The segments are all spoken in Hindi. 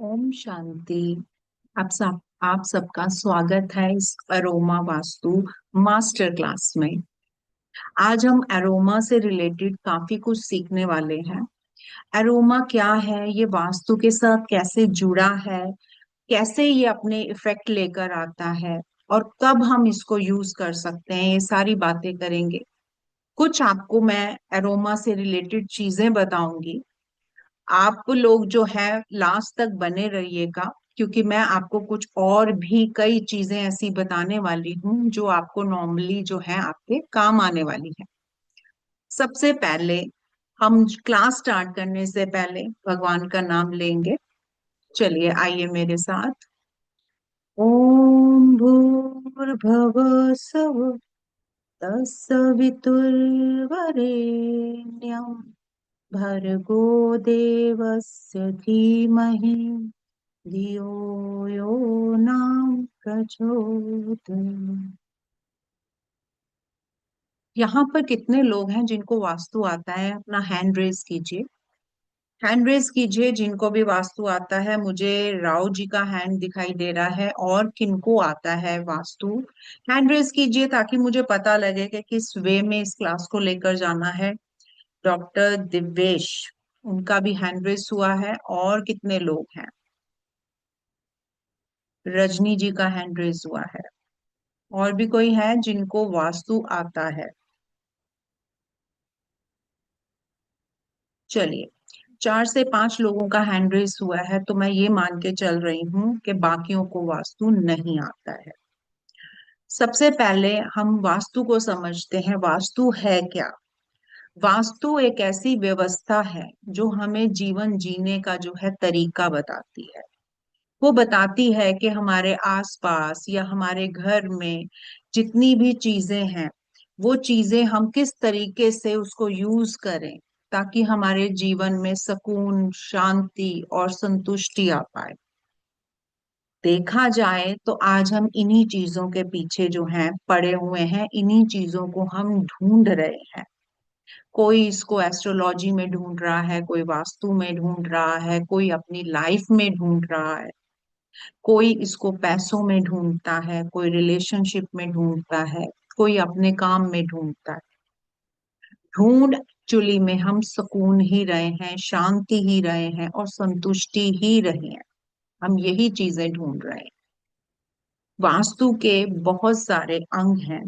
ओम शांति। आप सबका स्वागत है इस अरोमा वास्तु मास्टर क्लास में। आज हम अरोमा से रिलेटेड काफी कुछ सीखने वाले हैं। अरोमा क्या है, ये वास्तु के साथ कैसे जुड़ा है, कैसे ये अपने इफेक्ट लेकर आता है और कब हम इसको यूज कर सकते हैं, ये सारी बातें करेंगे। कुछ आपको मैं अरोमा से रिलेटेड चीजें बताऊंगी। आप लोग जो है लास्ट तक बने रहिएगा, क्योंकि मैं आपको कुछ और भी कई चीजें ऐसी बताने वाली हूँ जो आपको नॉर्मली जो है आपके काम आने वाली है। सबसे पहले हम क्लास स्टार्ट करने से पहले भगवान का नाम लेंगे। चलिए आइए मेरे साथ। ओम भूर्भुव स्व तत्सवितुर्वरेण्यं भर्गो देवस्य धीमहि धियो यो न प्रचोदयात्। यहाँ पर कितने लोग हैं जिनको वास्तु आता है? अपना हैंड रेज कीजिए। हैंड रेज कीजिए जिनको भी वास्तु आता है। मुझे राव जी का हैंड दिखाई दे रहा है। और किनको आता है वास्तु? हैंड रेज कीजिए ताकि मुझे पता लगे कि किस वे में इस क्लास को लेकर जाना है। डॉक्टर दिव्येश, उनका भी हैंड रेज हुआ है। और कितने लोग हैं? रजनी जी का हैंड रेज हुआ है। और भी कोई है जिनको वास्तु आता है? चलिए, 4 से 5 लोगों का हैंड रेस हुआ है, तो मैं ये मान के चल रही हूँ कि बाकियों को वास्तु नहीं आता है। सबसे पहले हम वास्तु को समझते हैं। वास्तु है क्या? वास्तु एक ऐसी व्यवस्था है जो हमें जीवन जीने का जो है तरीका बताती है। वो बताती है कि हमारे आसपास या हमारे घर में जितनी भी चीजें हैं, वो चीजें हम किस तरीके से उसको यूज करें ताकि हमारे जीवन में सुकून, शांति और संतुष्टि आ पाए। देखा जाए तो आज हम इन्हीं चीजों के पीछे जो हैं पड़े हुए हैं, इन्हीं चीजों को हम ढूंढ रहे हैं। कोई इसको एस्ट्रोलॉजी में ढूंढ रहा है, कोई वास्तु में ढूंढ रहा है, कोई अपनी लाइफ में ढूंढ रहा है, कोई इसको पैसों में ढूंढता है, कोई रिलेशनशिप में ढूंढता है, कोई अपने काम में ढूंढता है। ढूंढ एक्चुअली में हम सुकून ही रहे हैं, शांति ही रहे हैं और संतुष्टि ही रहे हैं। हम यही चीजें ढूंढ रहे हैं। वास्तु के बहुत सारे अंग हैं।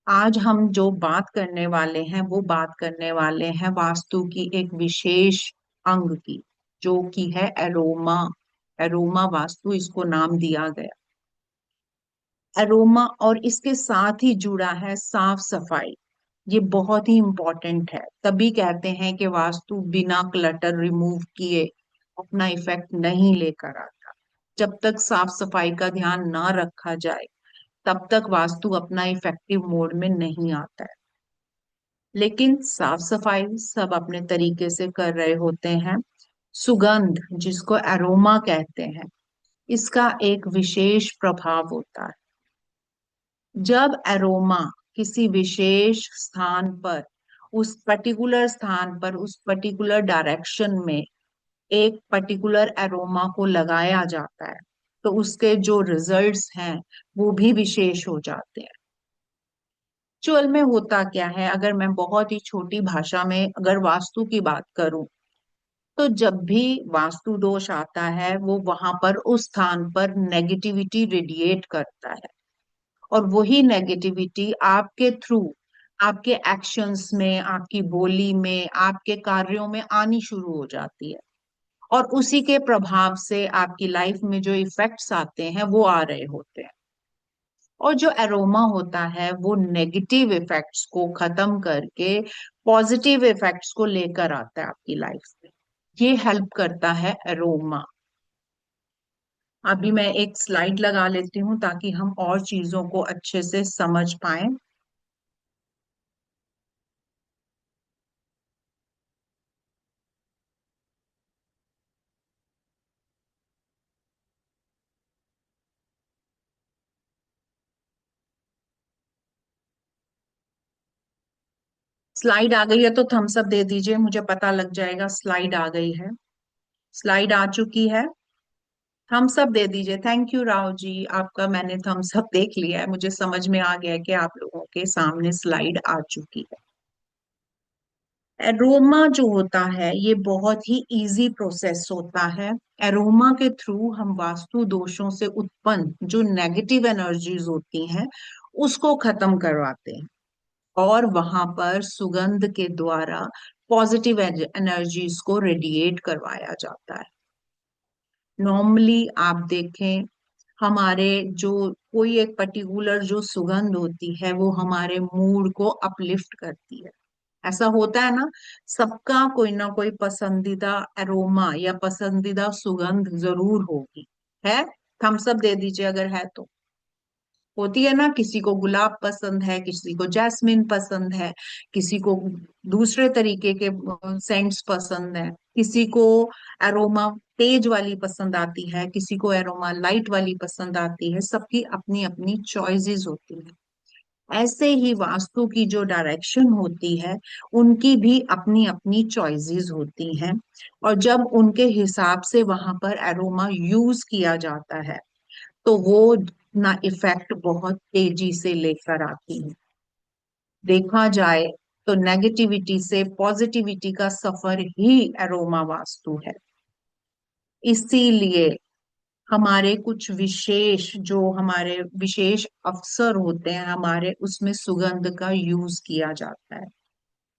आज हम जो बात करने वाले हैं वो बात करने वाले हैं वास्तु की एक विशेष अंग की, जो कि है एरोमा। एरोमा वास्तु इसको नाम दिया गया। एरोमा और इसके साथ ही जुड़ा है साफ सफाई। ये बहुत ही इंपॉर्टेंट है। तभी कहते हैं कि वास्तु बिना क्लटर रिमूव किए अपना इफेक्ट नहीं लेकर आता। जब तक साफ सफाई का ध्यान ना रखा जाए तब तक वास्तु अपना इफेक्टिव मोड में नहीं आता है। लेकिन साफ सफाई सब अपने तरीके से कर रहे होते हैं। सुगंध, जिसको एरोमा कहते हैं, इसका एक विशेष प्रभाव होता है। जब एरोमा किसी विशेष स्थान पर, उस पर्टिकुलर स्थान पर, उस पर्टिकुलर डायरेक्शन में एक पर्टिकुलर एरोमा को लगाया जाता है, तो उसके जो रिजल्ट्स हैं वो भी विशेष हो जाते हैं। एक्चुअल में होता क्या है, अगर मैं बहुत ही छोटी भाषा में अगर वास्तु की बात करूं, तो जब भी वास्तु दोष आता है वो वहां पर उस स्थान पर नेगेटिविटी रेडिएट करता है। और वही नेगेटिविटी आपके थ्रू, आपके एक्शंस में, आपकी बोली में, आपके कार्यों में आनी शुरू हो जाती है। और उसी के प्रभाव से आपकी लाइफ में जो इफेक्ट्स आते हैं वो आ रहे होते हैं। और जो एरोमा होता है वो नेगेटिव इफेक्ट्स को खत्म करके पॉजिटिव इफेक्ट्स को लेकर आता है आपकी लाइफ में। ये हेल्प करता है एरोमा। अभी मैं एक स्लाइड लगा लेती हूँ ताकि हम और चीजों को अच्छे से समझ पाए। स्लाइड आ गई है तो थम्स अप दे दीजिए, मुझे पता लग जाएगा स्लाइड आ गई है। स्लाइड आ चुकी है। थम्स अप दे दीजिए। थैंक यू राव जी, आपका मैंने थम्स अप देख लिया है, मुझे समझ में आ गया है कि आप लोगों के सामने स्लाइड आ चुकी है। एरोमा जो होता है ये बहुत ही इजी प्रोसेस होता है। एरोमा के थ्रू हम वास्तु दोषों से उत्पन्न जो नेगेटिव एनर्जीज होती हैं उसको खत्म करवाते हैं, और वहां पर सुगंध के द्वारा पॉजिटिव एनर्जीज को रेडिएट करवाया जाता है। नॉर्मली आप देखें, हमारे जो कोई एक पर्टिकुलर जो सुगंध होती है वो हमारे मूड को अपलिफ्ट करती है, ऐसा होता है ना। सबका कोई ना कोई पसंदीदा एरोमा या पसंदीदा सुगंध जरूर होगी। है? थम्स अप दे दीजिए अगर है तो। होती है ना, किसी को गुलाब पसंद है, किसी को जैस्मिन पसंद है, किसी को दूसरे तरीके के सेंट्स पसंद है, किसी को एरोमा तेज वाली पसंद आती है, किसी को एरोमा लाइट वाली पसंद आती है। सबकी अपनी अपनी चॉइसेस होती है। ऐसे ही वास्तु की जो डायरेक्शन होती है उनकी भी अपनी अपनी चॉइसेस होती हैं, और जब उनके हिसाब से वहां पर एरोमा यूज किया जाता है तो वो ना इफेक्ट बहुत तेजी से लेकर आती है। देखा जाए तो नेगेटिविटी से पॉजिटिविटी का सफर ही एरोमा वास्तु है। इसीलिए हमारे कुछ विशेष जो हमारे विशेष अवसर होते हैं हमारे, उसमें सुगंध का यूज किया जाता है।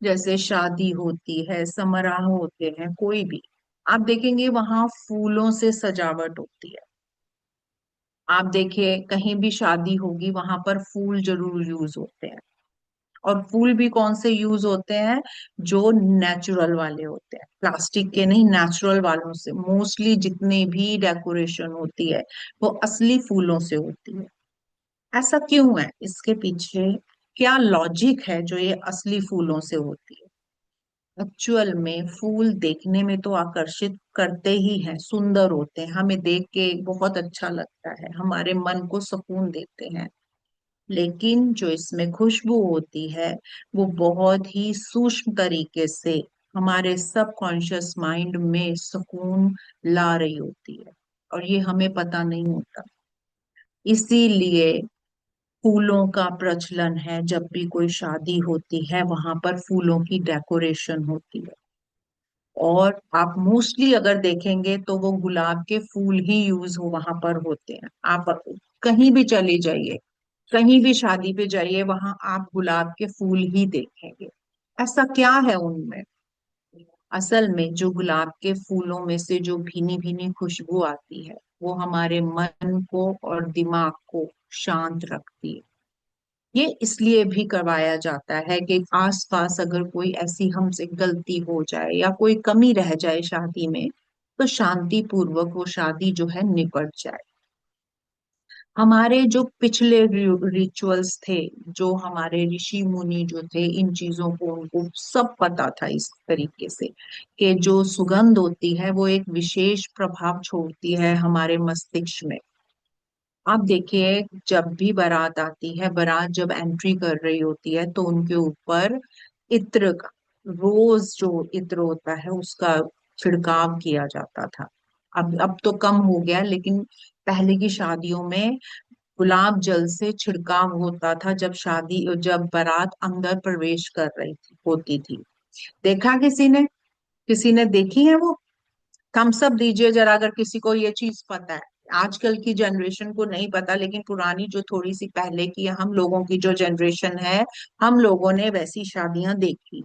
जैसे शादी होती है, समारोह होते हैं, कोई भी आप देखेंगे वहां फूलों से सजावट होती है। आप देखिए कहीं भी शादी होगी वहां पर फूल जरूर यूज होते हैं। और फूल भी कौन से यूज होते हैं? जो नेचुरल वाले होते हैं, प्लास्टिक के नहीं, नेचुरल वालों से मोस्टली जितनी भी डेकोरेशन होती है वो असली फूलों से होती है। ऐसा क्यों है? इसके पीछे क्या लॉजिक है जो ये असली फूलों से होती है? एक्चुअल में फूल देखने में तो आकर्षित करते ही हैं, सुंदर होते हैं, हमें देख के बहुत अच्छा लगता है, हमारे मन को सुकून देते हैं। लेकिन जो इसमें खुशबू होती है वो बहुत ही सूक्ष्म तरीके से हमारे सबकॉन्शियस माइंड में सुकून ला रही होती है, और ये हमें पता नहीं होता। इसीलिए फूलों का प्रचलन है, जब भी कोई शादी होती है वहां पर फूलों की डेकोरेशन होती है। और आप मोस्टली अगर देखेंगे तो वो गुलाब के फूल ही यूज हो वहां पर होते हैं। आप कहीं भी चले जाइए, कहीं भी शादी पे जाइए, वहां आप गुलाब के फूल ही देखेंगे। ऐसा क्या है उनमें? असल में जो गुलाब के फूलों में से जो भीनी भीनी खुशबू आती है वो हमारे मन को और दिमाग को शांत रखती है। ये इसलिए भी करवाया जाता है कि आसपास अगर कोई ऐसी हमसे गलती हो जाए या कोई कमी रह जाए शादी में, तो शांति पूर्वक वो शादी जो है निपट जाए। हमारे जो पिछले रिचुअल्स थे, जो हमारे ऋषि मुनि जो थे, इन चीजों को उनको सब पता था इस तरीके से कि जो सुगंध होती है वो एक विशेष प्रभाव छोड़ती है हमारे मस्तिष्क में। आप देखिए, जब भी बारात आती है, बारात जब एंट्री कर रही होती है तो उनके ऊपर इत्र का, रोज जो इत्र होता है उसका छिड़काव किया जाता था। अब तो कम हो गया, लेकिन पहले की शादियों में गुलाब जल से छिड़काव होता था जब बारात अंदर प्रवेश कर रही थी होती थी। देखा किसी ने देखी है वो? थम्स अप दीजिए जरा अगर किसी को ये चीज पता है। आजकल की जनरेशन को नहीं पता, लेकिन पुरानी जो थोड़ी सी पहले की हम लोगों की जो जनरेशन है, हम लोगों ने वैसी शादियां देखी।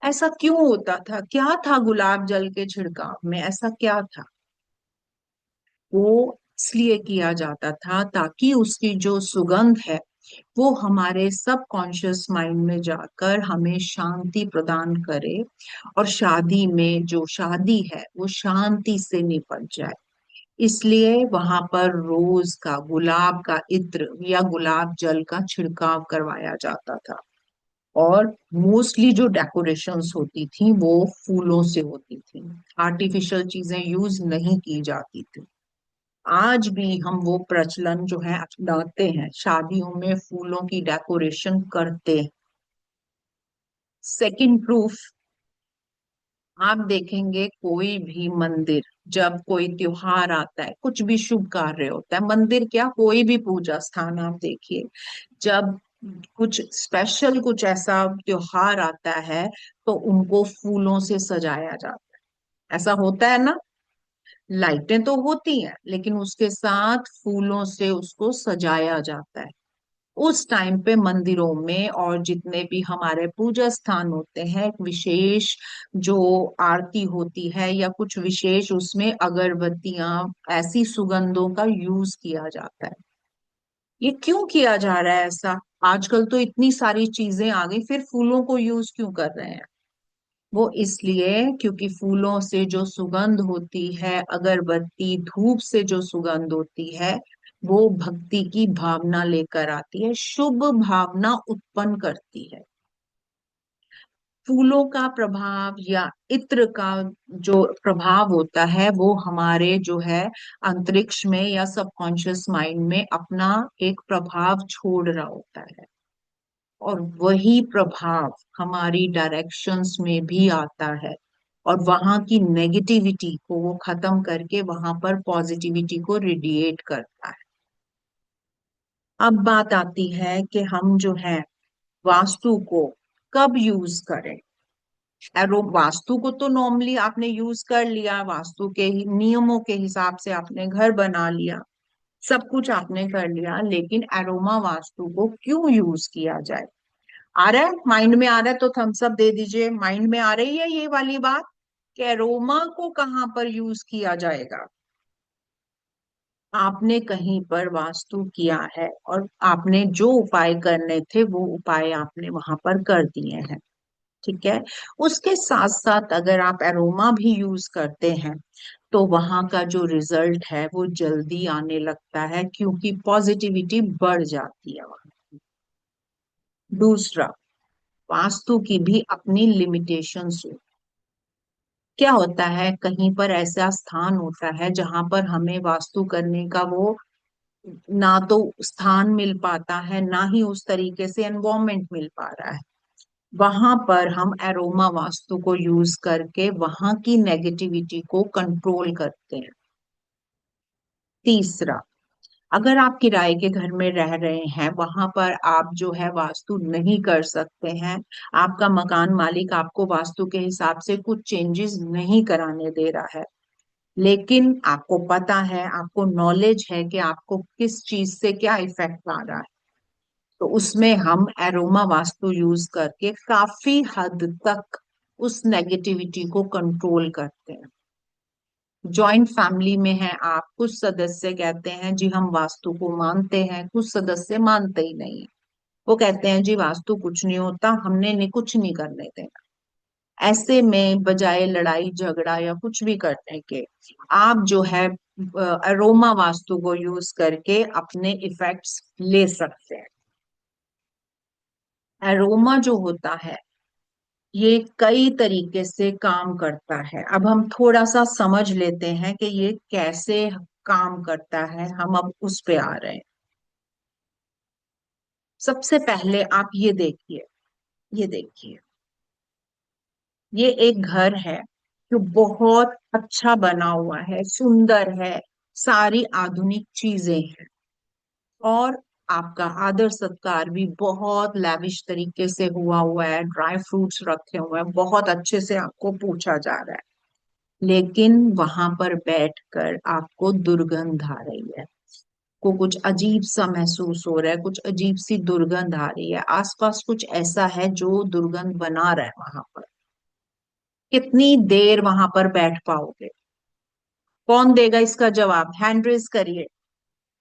ऐसा क्यों होता था? क्या था गुलाब जल के छिड़काव में, ऐसा क्या था? वो इसलिए किया जाता था ताकि उसकी जो सुगंध है वो हमारे सबकॉन्शियस माइंड में जाकर हमें शांति प्रदान करे, और शादी में जो शादी है वो शांति से निपट जाए। इसलिए वहां पर रोज का, गुलाब का इत्र या गुलाब जल का छिड़काव करवाया जाता था। और मोस्टली जो डेकोरेशंस होती थी वो फूलों से होती थी, आर्टिफिशियल चीजें यूज नहीं की जाती थी। आज भी हम वो प्रचलन जो है अपनाते हैं, शादियों में फूलों की डेकोरेशन करते हैं। सेकंड प्रूफ, आप देखेंगे कोई भी मंदिर, जब कोई त्योहार आता है, कुछ भी शुभ कार्य होता है, मंदिर क्या, कोई भी पूजा स्थान आप देखिए, जब कुछ स्पेशल, कुछ ऐसा त्योहार आता है, तो उनको फूलों से सजाया जाता है। ऐसा होता है ना। लाइटें तो होती हैं, लेकिन उसके साथ फूलों से उसको सजाया जाता है। उस टाइम पे मंदिरों में और जितने भी हमारे पूजा स्थान होते हैं, एक विशेष जो आरती होती है या कुछ विशेष, उसमें अगरबत्तियां, ऐसी सुगंधों का यूज किया जाता है। ये क्यों किया जा रहा है ऐसा? आजकल तो इतनी सारी चीजें आ गई, फिर फूलों को यूज क्यों कर रहे हैं? वो इसलिए क्योंकि फूलों से जो सुगंध होती है, अगरबत्ती धूप से जो सुगंध होती है, वो भक्ति की भावना लेकर आती है, शुभ भावना उत्पन्न करती है। फूलों का प्रभाव या इत्र का जो प्रभाव होता है, वो हमारे जो है अंतरिक्ष में या सबकॉन्शियस माइंड में अपना एक प्रभाव छोड़ रहा होता है। और वही प्रभाव हमारी डायरेक्शंस में भी आता है, और वहां की नेगेटिविटी को वो खत्म करके वहां पर पॉजिटिविटी को रेडिएट करता है। अब बात आती है कि हम जो है वास्तु को कब यूज करें। एरो वास्तु को तो नॉर्मली आपने यूज कर लिया, वास्तु के ही नियमों के हिसाब से आपने घर बना लिया, सब कुछ आपने कर लिया, लेकिन एरोमा वास्तु को क्यों यूज किया जाए? आ रहा है माइंड में, आ रहा है तो थम्स अप दे दीजिए। माइंड में आ रही है ये वाली बात कि एरोमा को कहाँ पर यूज किया जाएगा? आपने कहीं पर वास्तु किया है और आपने जो उपाय करने थे वो उपाय आपने वहां पर कर दिए हैं, ठीक है। उसके साथ साथ अगर आप एरोमा भी यूज करते हैं, तो वहां का जो रिजल्ट है वो जल्दी आने लगता है, क्योंकि पॉजिटिविटी बढ़ जाती है वहां। दूसरा, वास्तु की भी अपनी लिमिटेशंस। क्या होता है, कहीं पर ऐसा स्थान होता है जहां पर हमें वास्तु करने का वो ना तो स्थान मिल पाता है, ना ही उस तरीके से एनवायरमेंट मिल पा रहा है। वहां पर हम एरोमा वास्तु को यूज करके वहां की नेगेटिविटी को कंट्रोल करते हैं। तीसरा, अगर आप किराए के घर में रह रहे हैं, वहां पर आप जो है वास्तु नहीं कर सकते हैं, आपका मकान मालिक आपको वास्तु के हिसाब से कुछ चेंजेस नहीं कराने दे रहा है, लेकिन आपको पता है, आपको नॉलेज है कि आपको किस चीज से क्या इफेक्ट आ रहा है, तो उसमें हम एरोमा वास्तु यूज करके काफी हद तक उस नेगेटिविटी को कंट्रोल करते हैं। जॉइंट फैमिली में है आप, कुछ सदस्य कहते हैं जी हम वास्तु को मानते हैं, कुछ सदस्य मानते ही नहीं है। वो कहते हैं जी वास्तु कुछ नहीं होता, हमने नहीं, कुछ नहीं करने देना। ऐसे में बजाय लड़ाई झगड़ा या कुछ भी करने के, आप जो है अरोमा वास्तु को यूज करके अपने इफेक्ट्स ले सकते हैं। एरोमा जो होता है, ये कई तरीके से काम करता है। अब हम थोड़ा सा समझ लेते हैं कि ये कैसे काम करता है, हम अब उस पे आ रहे हैं। सबसे पहले आप ये देखिए, ये देखिए, ये एक घर है जो बहुत अच्छा बना हुआ है, सुंदर है, सारी आधुनिक चीजें हैं, और आपका आदर सत्कार भी बहुत लैविश तरीके से हुआ है, ड्राई फ्रूट्स रखे हुए हैं, बहुत अच्छे से आपको पूछा जा रहा है। लेकिन वहां पर बैठकर आपको दुर्गंध आ रही है, को कुछ अजीब सा महसूस हो रहा है, कुछ अजीब सी दुर्गंध आ रही है, आसपास कुछ ऐसा है जो दुर्गंध बना रहा है वहां पर। कितनी देर वहां पर बैठ पाओगे? कौन देगा इसका जवाब? हैंड रेज करिए।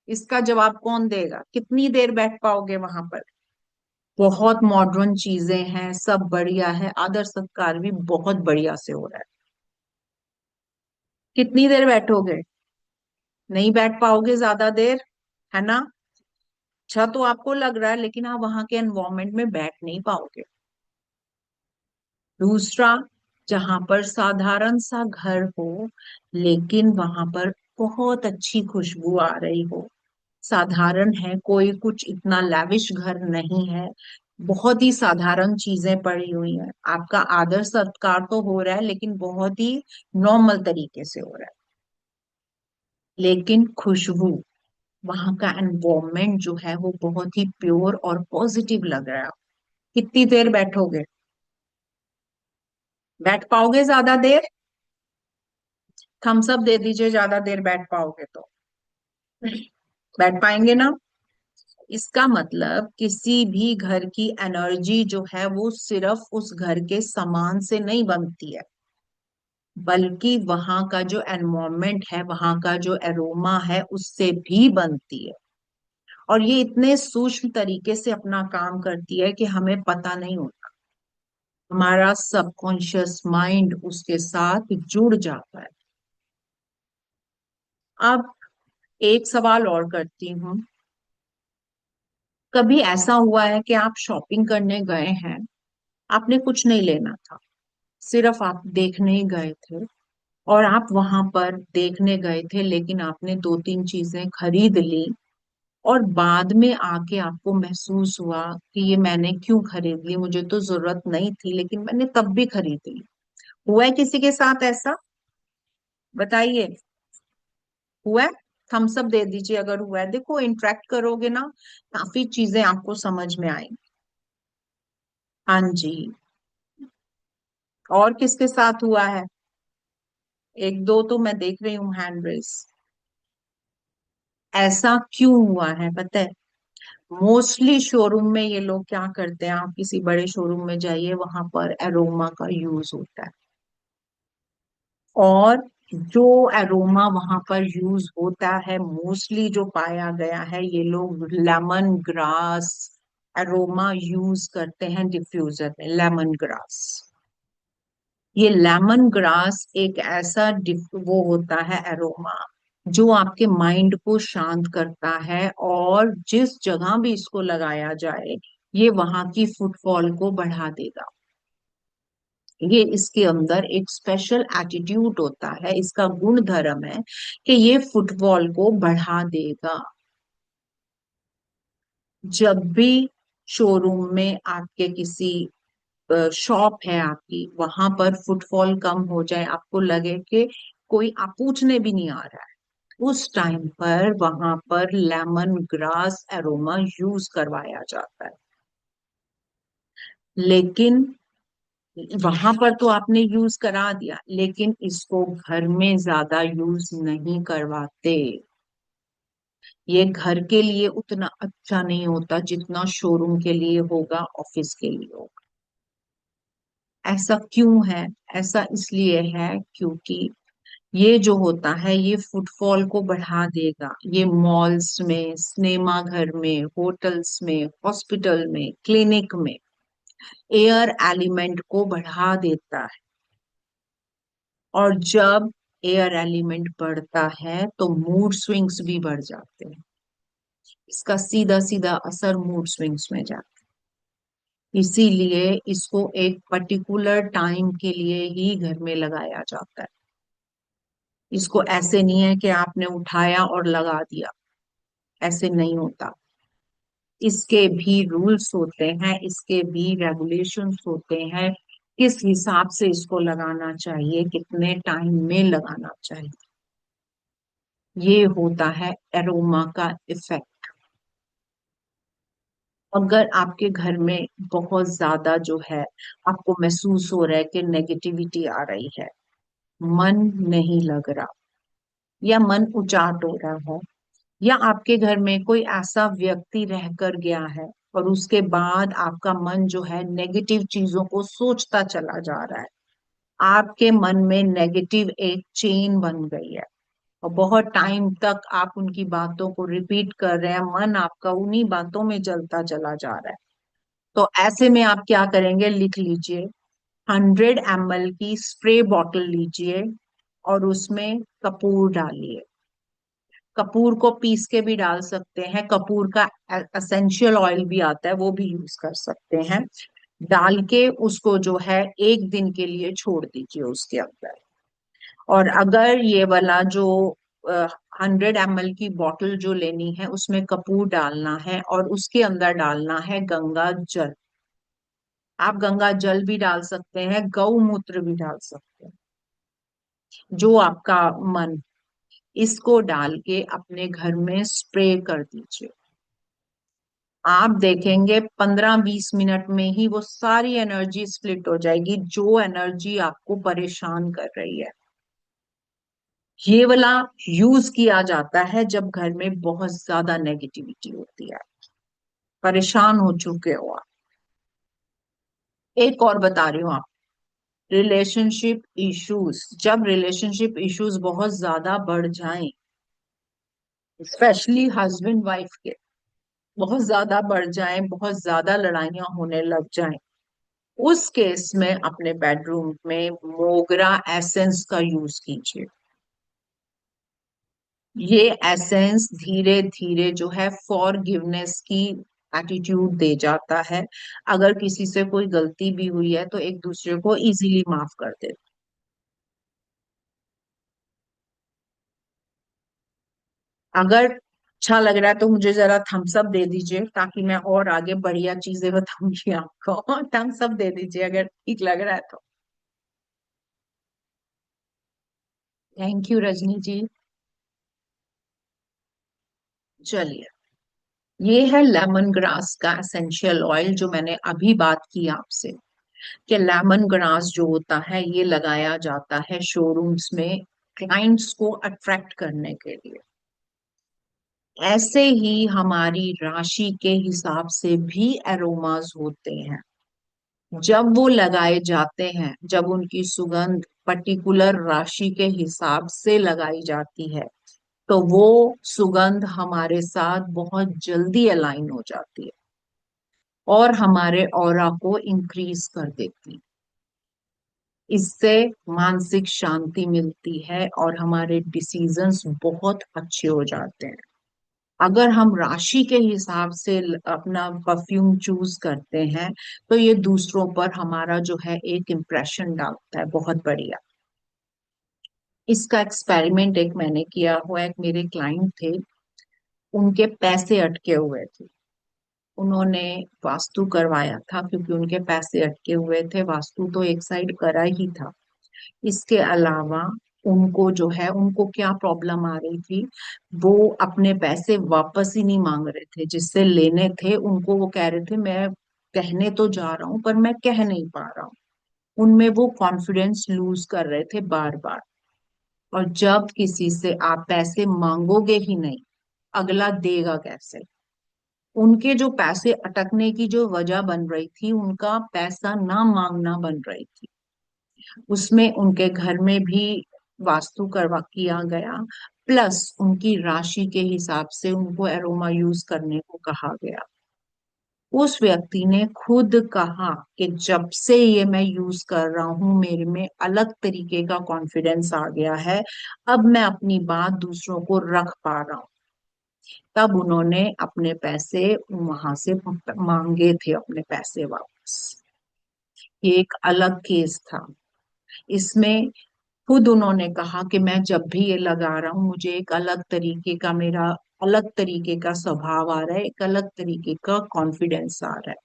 इसका जवाब कौन देगा? कितनी देर बैठ पाओगे वहां पर? बहुत मॉडर्न चीजें हैं, सब बढ़िया है, आदर सत्कार भी बहुत बढ़िया से हो रहा है। कितनी देर बैठोगे? नहीं बैठ पाओगे ज्यादा देर, है ना। अच्छा तो आपको लग रहा है, लेकिन आप वहां के एनवायरमेंट में बैठ नहीं पाओगे। दूसरा, जहां पर साधारण सा घर हो, लेकिन वहां पर बहुत अच्छी खुशबू आ रही हो। साधारण है, कोई कुछ इतना लैविश घर नहीं है, बहुत ही साधारण चीजें पड़ी हुई हैं, आपका आदर सत्कार तो हो रहा है लेकिन बहुत ही नॉर्मल तरीके से हो रहा है। लेकिन खुशबू, वहां का एनवायरमेंट जो है वो बहुत ही प्योर और पॉजिटिव लग रहा है। कितनी देर बैठोगे? बैठ पाओगे ज्यादा देर? थम्स अप दे दीजिए ज्यादा देर बैठ पाओगे तो। बैठ पाएंगे ना? इसका मतलब किसी भी घर की एनर्जी जो है वो सिर्फ उस घर के सामान से नहीं बनती है, बल्कि वहां का जो एनवायरमेंट है, वहां का जो एरोमा है, उससे भी बनती है। और ये इतने सूक्ष्म तरीके से अपना काम करती है कि हमें पता नहीं होता। हमारा सबकॉन्शियस माइंड उसके साथ जुड़ जाता है। अब एक सवाल और करती हूँ। कभी ऐसा हुआ है कि आप शॉपिंग करने गए हैं, आपने कुछ नहीं लेना था, सिर्फ आप देखने ही गए थे, और आप वहां पर देखने गए थे लेकिन आपने दो तीन चीजें खरीद ली, और बाद में आके आपको महसूस हुआ कि ये मैंने क्यों खरीद ली, मुझे तो जरूरत नहीं थी लेकिन मैंने तब भी खरीद ली। हुआ है किसी के साथ ऐसा? बताइए। हुआ है? थम्स अप दे दीजिए अगर हुआ है। देखो, इंटरेक्ट करोगे ना, काफी चीजें आपको समझ में आएंगी। हाँ जी। और किसके साथ हुआ है? एक दो तो मैं देख रही हूँ हैंड रेस। ऐसा क्यों हुआ है पता है? मोस्टली शोरूम में ये लोग क्या करते हैं, आप किसी बड़े शोरूम में जाइए, वहां पर एरोमा का यूज होता है। और जो एरोमा वहां पर यूज होता है, मोस्टली जो पाया गया है, ये लोग लेमन ग्रास एरोमा यूज करते हैं डिफ्यूजर में। लेमन ग्रास, ये लेमन ग्रास एक ऐसा वो होता है एरोमा जो आपके माइंड को शांत करता है, और जिस जगह भी इसको लगाया जाए, ये वहां की फुटफॉल को बढ़ा देगा। ये इसके अंदर एक स्पेशल एटीट्यूड होता है, इसका गुण धर्म है कि ये फुटफॉल को बढ़ा देगा। जब भी शोरूम में आपके किसी शॉप है आपकी, वहां पर फुटफॉल कम हो जाए, आपको लगे कि कोई आप पूछने भी नहीं आ रहा है, उस टाइम पर वहां पर लेमन ग्रास एरोमा यूज करवाया जाता है। लेकिन वहां पर तो आपने यूज करा दिया, लेकिन इसको घर में ज्यादा यूज नहीं करवाते। ये घर के लिए उतना अच्छा नहीं होता जितना शोरूम के लिए होगा, ऑफिस के लिए होगा। ऐसा क्यों है? ऐसा इसलिए है क्योंकि ये जो होता है ये फुटफॉल को बढ़ा देगा। ये मॉल्स में, सिनेमा घर में, होटल्स में, हॉस्पिटल में, क्लिनिक में एयर एलिमेंट को बढ़ा देता है। और जब एयर एलिमेंट बढ़ता है तो मूड स्विंग्स भी बढ़ जाते हैं। इसका सीधा सीधा असर मूड स्विंग्स में जाता है। इसीलिए इसको एक पर्टिकुलर टाइम के लिए ही घर में लगाया जाता है। इसको ऐसे नहीं है कि आपने उठाया और लगा दिया, ऐसे नहीं होता। इसके भी रूल्स होते हैं, इसके भी रेगुलेशंस होते हैं, किस हिसाब से इसको लगाना चाहिए, कितने टाइम में लगाना चाहिए। ये होता है एरोमा का इफेक्ट। अगर आपके घर में बहुत ज्यादा जो है, आपको महसूस हो रहा है कि नेगेटिविटी आ रही है, मन नहीं लग रहा, या मन उचाट हो रहा है, या आपके घर में कोई ऐसा व्यक्ति रह कर गया है और उसके बाद आपका मन जो है नेगेटिव चीजों को सोचता चला जा रहा है, आपके मन में नेगेटिव एक चेन बन गई है, और बहुत टाइम तक आप उनकी बातों को रिपीट कर रहे हैं, मन आपका उन्हीं बातों में जलता चला जा रहा है। तो ऐसे में आप क्या करेंगे, लिख लीजिए। 100 ml की स्प्रे बॉटल लीजिए और उसमें कपूर डालिए। कपूर को पीस के भी डाल सकते हैं, कपूर का एसेंशियल ऑयल भी आता है, वो भी यूज कर सकते हैं। डाल के उसको जो है 1 दिन के लिए छोड़ दीजिए उसके अंदर। और अगर ये वाला जो 100 ml की बॉटल जो लेनी है, उसमें कपूर डालना है और उसके अंदर डालना है गंगा जल। आप गंगा जल भी डाल सकते हैं, गौमूत्र भी डाल सकते हैं, जो आपका मन। इसको डाल के अपने घर में स्प्रे कर दीजिए। आप देखेंगे 15-20 मिनट में ही वो सारी एनर्जी स्प्लिट हो जाएगी, जो एनर्जी आपको परेशान कर रही है। ये वाला यूज किया जाता है जब घर में बहुत ज्यादा नेगेटिविटी होती है, परेशान हो चुके हो आप। एक और बता रही हूँ आप, रिलेशनशिप इश्यूज, जब रिलेशनशिप इश्यूज बहुत ज्यादा बढ़ जाएं, स्पेशली हस्बैंड वाइफ के बहुत ज्यादा बढ़ जाएं, बहुत ज्यादा लड़ाइयां होने लग जाएं, उस केस में अपने बेडरूम में मोगरा एसेंस का यूज कीजिए। ये एसेंस धीरे धीरे जो है फॉरगिवनेस की एटीट्यूड दे जाता है। अगर किसी से कोई गलती भी हुई है तो एक दूसरे को इजीली माफ कर दे। अगर अच्छा लग रहा है तो मुझे जरा थम्स अप दे दीजिए, ताकि मैं और आगे बढ़िया चीजें बताऊंगी आपको। थम्स अप दे दीजिए अगर ठीक लग रहा है तो। थैंक यू रजनी जी। चलिए, ये है लेमन ग्रास का एसेंशियल ऑयल, जो मैंने अभी बात की आपसे कि लेमन ग्रास जो होता है ये लगाया जाता है शोरूम्स में क्लाइंट्स को अट्रैक्ट करने के लिए। ऐसे ही हमारी राशि के हिसाब से भी एरोमाज होते हैं। जब वो लगाए जाते हैं, जब उनकी सुगंध पर्टिकुलर राशि के हिसाब से लगाई जाती है, तो वो सुगंध हमारे साथ बहुत जल्दी अलाइन हो जाती है और हमारे ऑरा को इंक्रीज कर देती है। इससे मानसिक शांति मिलती है और हमारे डिसीजंस बहुत अच्छे हो जाते हैं। अगर हम राशि के हिसाब से अपना परफ्यूम चूज करते हैं तो ये दूसरों पर हमारा जो है एक इम्प्रेशन डालता है बहुत बढ़िया। इसका एक्सपेरिमेंट एक मैंने किया हुआ, एक मेरे क्लाइंट थे, उनके पैसे अटके हुए थे। उन्होंने वास्तु करवाया था क्योंकि उनके पैसे अटके हुए थे, वास्तु तो एक साइड करा ही था। इसके अलावा उनको जो है, उनको क्या प्रॉब्लम आ रही थी, वो अपने पैसे वापस ही नहीं मांग रहे थे, जिससे लेने थे उनको। वो कह रहे थे मैं कहने तो जा रहा हूं पर मैं कह नहीं पा रहा हूँ। उनमें वो कॉन्फिडेंस लूज कर रहे थे बार बार। और जब किसी से आप पैसे मांगोगे ही नहीं, अगला देगा कैसे? उनके जो पैसे अटकने की जो वजह बन रही थी, उनका पैसा ना मांगना बन रही थी। उसमें उनके घर में भी वास्तु करवा किया गया, प्लस उनकी राशि के हिसाब से उनको एरोमा यूज करने को कहा गया। उस व्यक्ति ने खुद कहा कि जब से ये मैं यूज कर रहा हूं, मेरे में अलग तरीके का कॉन्फिडेंस आ गया है। अब मैं अपनी बात दूसरों को रख पा रहा हूँ। तब उन्होंने अपने पैसे वहां से मांगे थे, अपने पैसे वापस। ये एक अलग केस था। इसमें खुद उन्होंने कहा कि मैं जब भी ये लगा रहा हूं, मुझे एक अलग तरीके का, मेरा अलग तरीके का स्वभाव आ रहा है, एक अलग तरीके का कॉन्फिडेंस आ रहा है।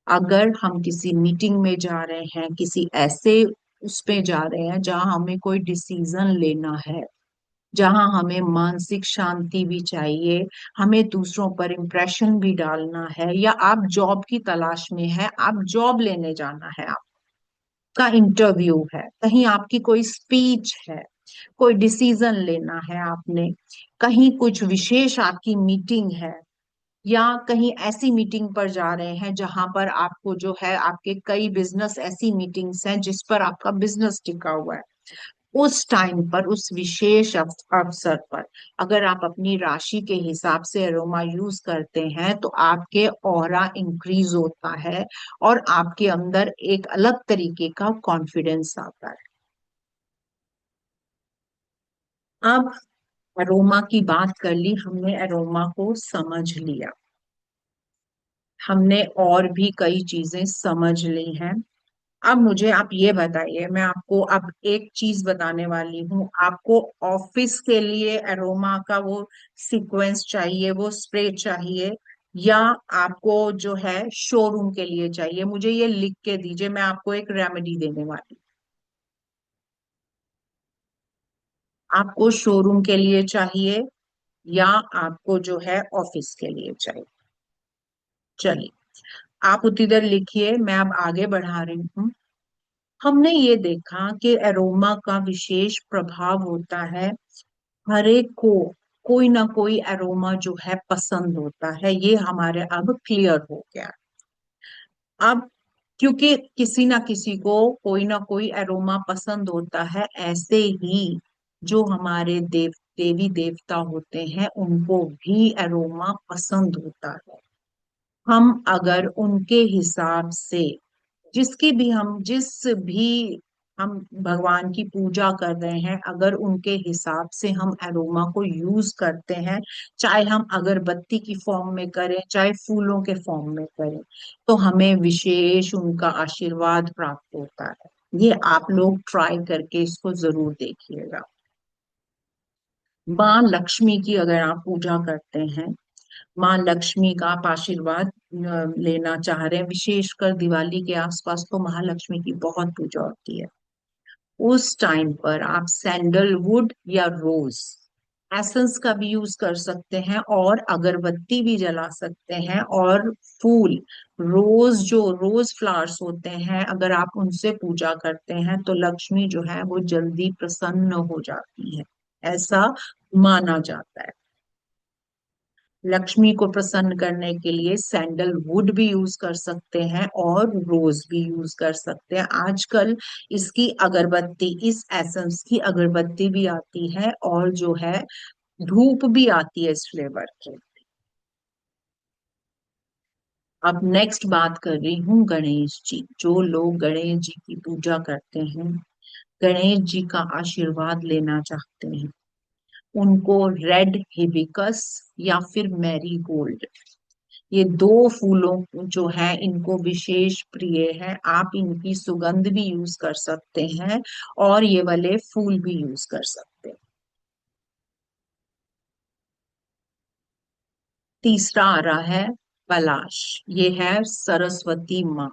अगर हम किसी मीटिंग में जा रहे हैं, किसी ऐसे उसमें जा रहे हैं जहां हमें कोई डिसीजन लेना है, जहां हमें मानसिक शांति भी चाहिए, हमें दूसरों पर इम्प्रेशन भी डालना है, या आप जॉब की तलाश में है, आप जॉब लेने जाना है, आपका इंटरव्यू है, कहीं आपकी कोई स्पीच है, कोई डिसीजन लेना है आपने, कहीं कुछ विशेष आपकी मीटिंग है, या कहीं ऐसी मीटिंग पर जा रहे हैं जहां पर आपको जो है, आपके कई बिजनेस ऐसी मीटिंग्स हैं जिस पर आपका बिजनेस टिका हुआ है, उस टाइम पर, उस विशेष अवसर पर अगर आप अपनी राशि के हिसाब से अरोमा यूज करते हैं तो आपके ऑरा इंक्रीज होता है और आपके अंदर एक अलग तरीके का कॉन्फिडेंस आता है। अब अरोमा की बात कर ली हमने, अरोमा को समझ लिया हमने, और भी कई चीजें समझ ली हैं। अब मुझे आप ये बताइए, मैं आपको अब एक चीज बताने वाली हूँ। आपको ऑफिस के लिए अरोमा का वो सीक्वेंस चाहिए, वो स्प्रे चाहिए, या आपको जो है शोरूम के लिए चाहिए? मुझे ये लिख के दीजिए, मैं आपको एक रेमेडी देने वाली। आपको शोरूम के लिए चाहिए या आपको जो है ऑफिस के लिए चाहिए? चलिए, आप उतनी देर लिखिए, मैं अब आगे बढ़ा रही हूँ। हमने ये देखा कि एरोमा का विशेष प्रभाव होता है। हर एक को कोई ना कोई एरोमा जो है पसंद होता है, ये हमारे अब क्लियर हो गया। अब क्योंकि किसी ना किसी को कोई ना कोई एरोमा पसंद होता है, ऐसे ही जो हमारे देवी देवता होते हैं उनको भी एरोमा पसंद होता है। हम अगर उनके हिसाब से जिस भी हम भगवान की पूजा कर रहे हैं, अगर उनके हिसाब से हम एरोमा को यूज करते हैं, चाहे हम अगरबत्ती की फॉर्म में करें चाहे फूलों के फॉर्म में करें, तो हमें विशेष उनका आशीर्वाद प्राप्त होता है। ये आप लोग ट्राई करके इसको जरूर देखिएगा। माँ लक्ष्मी की अगर आप पूजा करते हैं, माँ लक्ष्मी का आप आशीर्वाद लेना चाह रहे हैं, विशेषकर दिवाली के आसपास तो महालक्ष्मी की बहुत पूजा होती है। उस टाइम पर आप सैंडलवुड या रोज एसेंस का भी यूज कर सकते हैं और अगरबत्ती भी जला सकते हैं। और फूल, रोज फ्लावर्स होते हैं, अगर आप उनसे पूजा करते हैं तो लक्ष्मी जो है वो जल्दी प्रसन्न हो जाती है, ऐसा माना जाता है। लक्ष्मी को प्रसन्न करने के लिए सैंडलवुड भी यूज कर सकते हैं और रोज भी यूज कर सकते हैं। आजकल इसकी अगरबत्ती, इस एसेंस की अगरबत्ती भी आती है और जो है धूप भी आती है इस फ्लेवर की। अब नेक्स्ट बात कर रही हूँ गणेश जी। जो लोग गणेश जी की पूजा करते हैं, गणेश जी का आशीर्वाद लेना चाहते हैं, उनको रेड हिबिस्कस या फिर मैरीगोल्ड, ये दो फूलों जो है इनको विशेष प्रिय है। आप इनकी सुगंध भी यूज कर सकते हैं और ये वाले फूल भी यूज कर सकते हैं। तीसरा आ रहा है पलाश। ये है सरस्वती माँ।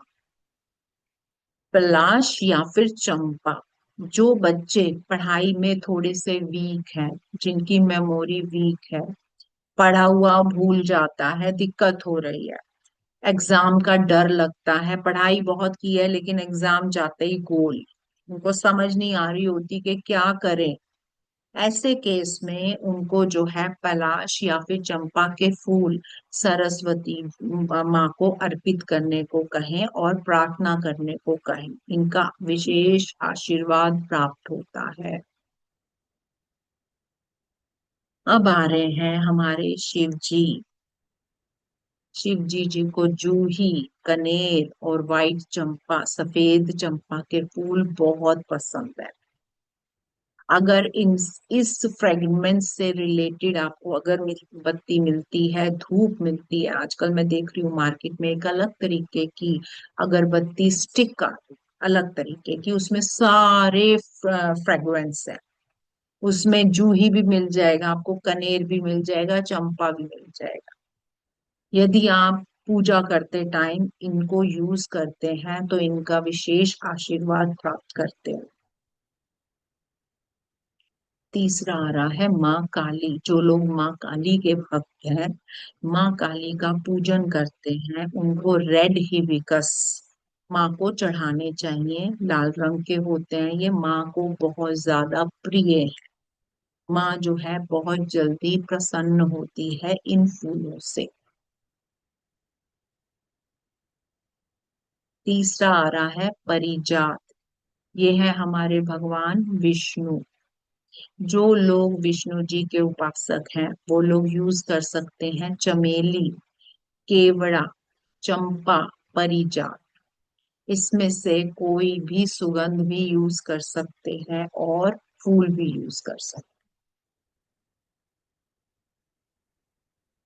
पलाश या फिर चंपा, जो बच्चे पढ़ाई में थोड़े से वीक हैं, जिनकी मेमोरी वीक है, पढ़ा हुआ भूल जाता है, दिक्कत हो रही है, एग्जाम का डर लगता है, पढ़ाई बहुत की है लेकिन एग्जाम जाते ही गोल, उनको समझ नहीं आ रही होती कि क्या करें, ऐसे केस में उनको जो है पलाश या फिर चंपा के फूल सरस्वती माँ को अर्पित करने को कहें और प्रार्थना करने को कहें। इनका विशेष आशीर्वाद प्राप्त होता है। अब आ रहे हैं हमारे शिव जी। शिव जी को जूही, कनेर और व्हाइट चंपा, सफेद चंपा के फूल बहुत पसंद है। अगर इन इस फ्रेगमेंट से रिलेटेड आपको अगर बत्ती मिलती है, धूप मिलती है, आजकल मैं देख रही हूँ मार्केट में एक अलग तरीके की अगरबत्ती स्टिक आती है, अलग तरीके की, उसमें सारे फ्रेग्रेंस है। उसमें जूही भी मिल जाएगा आपको, कनेर भी मिल जाएगा, चंपा भी मिल जाएगा। यदि आप पूजा करते टाइम इनको यूज करते हैं तो इनका विशेष आशीर्वाद प्राप्त करते हैं। तीसरा आ रहा है माँ काली। जो लोग माँ काली के भक्त हैं, माँ काली का पूजन करते हैं, उनको रेड हिबिस्कस माँ को चढ़ाने चाहिए। लाल रंग के होते हैं, ये माँ को बहुत ज्यादा प्रिय है। माँ जो है बहुत जल्दी प्रसन्न होती है इन फूलों से। तीसरा आ रहा है परिजात। ये है हमारे भगवान विष्णु। जो लोग विष्णु जी के उपासक हैं वो लोग यूज कर सकते हैं चमेली, केवड़ा, चंपा, परिजात, इसमें से कोई भी सुगंध भी यूज कर सकते हैं और फूल भी यूज कर सकते हैं।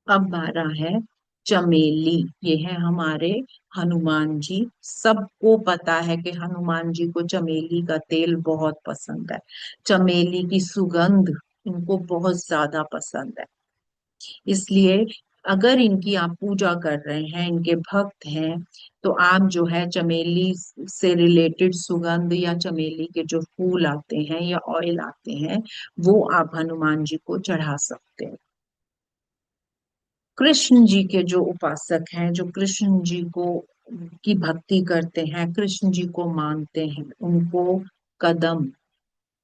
अब आ रहा है चमेली। ये है हमारे हनुमान जी। सबको पता है कि हनुमान जी को चमेली का तेल बहुत पसंद है, चमेली की सुगंध इनको बहुत ज्यादा पसंद है। इसलिए अगर इनकी आप पूजा कर रहे हैं, इनके भक्त हैं, तो आप जो है चमेली से रिलेटेड सुगंध या चमेली के जो फूल आते हैं या ऑयल आते हैं, वो आप हनुमान जी को चढ़ा सकते हैं। कृष्ण जी के जो उपासक हैं, जो कृष्ण जी को की भक्ति करते हैं, कृष्ण जी को मानते हैं, उनको कदम,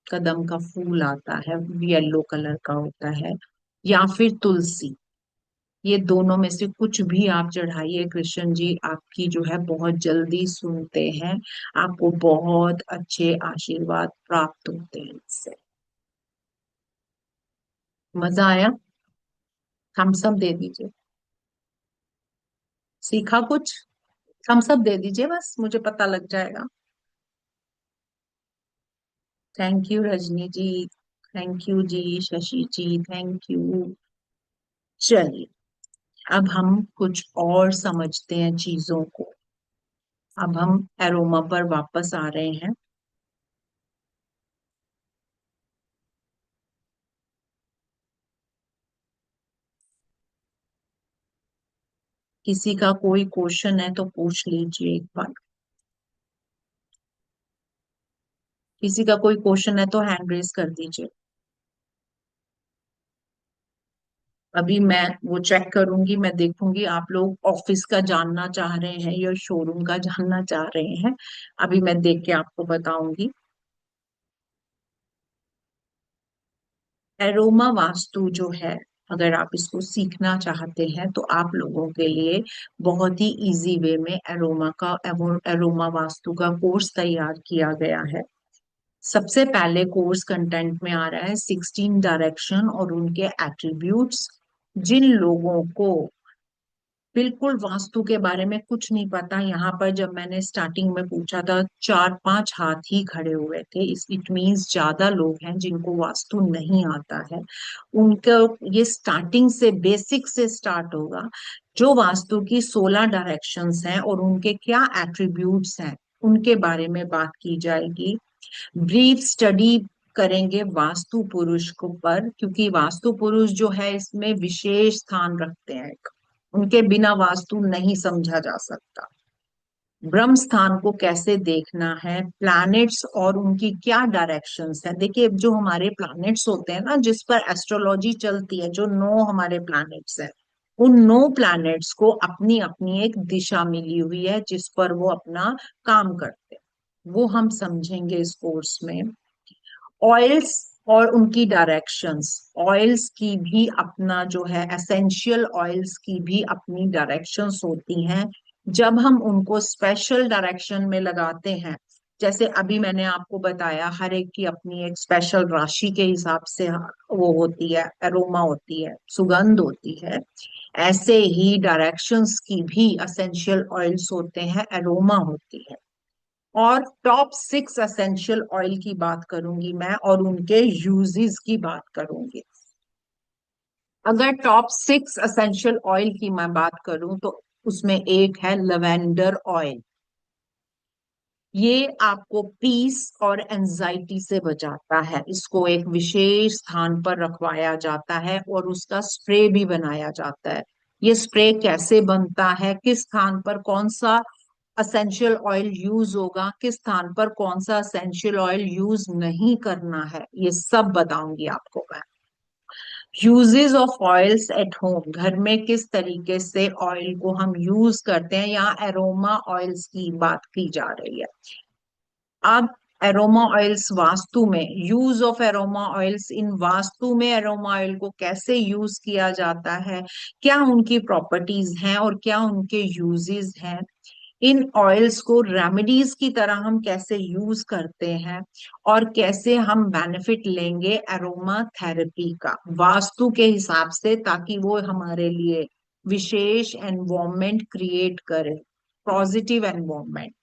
कदम का फूल आता है, येलो कलर का होता है, या फिर तुलसी, ये दोनों में से कुछ भी आप चढ़ाइए, कृष्ण जी आपकी जो है बहुत जल्दी सुनते हैं, आपको बहुत अच्छे आशीर्वाद प्राप्त होते हैं इससे। मजा आया? थम्स अप दे दीजिए। सीखा कुछ? थम्स अप दे दीजिए, बस मुझे पता लग जाएगा। Thank you Rajni ji. Thank you ji, Shashi ji, thank you. चलिए, अब हम कुछ और समझते हैं चीजों को। अब हम एरोमा पर वापस आ रहे हैं। किसी का कोई क्वेश्चन है तो पूछ लीजिए एक बार। किसी का कोई क्वेश्चन है तो हैंड रेज कर दीजिए। अभी मैं वो चेक करूंगी, मैं देखूंगी आप लोग ऑफिस का जानना चाह रहे हैं या शोरूम का जानना चाह रहे हैं। अभी मैं देख के आपको बताऊंगी। एरोमा वास्तु जो है, अगर आप इसको सीखना चाहते हैं तो आप लोगों के लिए बहुत ही इजी वे में एरोमा वास्तु का कोर्स तैयार किया गया है। सबसे पहले कोर्स कंटेंट में आ रहा है 16 डायरेक्शन और उनके एट्रीब्यूट्स। जिन लोगों को बिल्कुल वास्तु के बारे में कुछ नहीं पता, यहाँ पर जब मैंने स्टार्टिंग में पूछा था 4-5 हाथ ही खड़े हुए थे, इस इट मीन्स ज्यादा लोग हैं जिनको वास्तु नहीं आता है। उनका ये स्टार्टिंग से, बेसिक से स्टार्ट होगा। जो वास्तु की 16 डायरेक्शंस हैं और उनके क्या एट्रीब्यूट्स हैं, उनके बारे में बात की जाएगी। ब्रीफ स्टडी करेंगे वास्तु पुरुष को पर, क्योंकि वास्तु पुरुष जो है इसमें विशेष स्थान रखते हैं। उनके बिना वास्तु नहीं समझा जा सकता। ब्रह्म स्थान को कैसे देखना है, प्लैनेट्स और उनकी क्या डायरेक्शंस है। देखिए, जो हमारे प्लैनेट्स होते हैं ना, जिस पर एस्ट्रोलॉजी चलती है, जो 9 हमारे प्लैनेट्स हैं, उन 9 प्लैनेट्स को अपनी अपनी एक दिशा मिली हुई है जिस पर वो अपना काम करते हैं। वो हम समझेंगे इस कोर्स में। ऑयल्स और उनकी डायरेक्शंस, ऑयल्स की भी अपना जो है, एसेंशियल ऑयल्स की भी अपनी डायरेक्शंस होती हैं। जब हम उनको स्पेशल डायरेक्शन में लगाते हैं, जैसे अभी मैंने आपको बताया, हर एक की अपनी एक स्पेशल राशि के हिसाब से वो होती है, एरोमा होती है, सुगंध होती है। ऐसे ही डायरेक्शंस की भी एसेंशियल ऑयल्स होते हैं, एरोमा होती है। और टॉप 6 एसेंशियल ऑयल की बात करूंगी मैं, और उनके यूजेस की बात करूंगी। अगर टॉप 6 एसेंशियल ऑयल की मैं बात करूं तो उसमें एक है लवेंडर ऑयल। ये आपको पीस और एंजाइटी से बचाता है। इसको एक विशेष स्थान पर रखवाया जाता है और उसका स्प्रे भी बनाया जाता है। ये स्प्रे कैसे बनता है, किस स्थान पर कौन सा असेंशियल ऑयल यूज होगा, किस स्थान पर कौन सा असेंशियल ऑयल यूज नहीं करना है, ये सब बताऊंगी आपको मैं। Uses of oils at home, घर में किस तरीके से ऑयल को हम यूज करते हैं, यहाँ एरोमा ऑयल्स की बात की जा रही है। अब एरोमा ऑयल्स वास्तु में, यूज ऑफ एरोमा ऑयल्स इन वास्तु में, एरोमा ऑयल को कैसे यूज किया जाता है, क्या उनकी प्रॉपर्टीज हैं और क्या उनके यूजेस हैं, इन ऑयल्स को रेमेडीज की तरह हम कैसे यूज करते हैं, और कैसे हम बेनिफिट लेंगे एरोमा थेरेपी का वास्तु के हिसाब से, ताकि वो हमारे लिए विशेष एनवायरनमेंट क्रिएट करे, positive environment.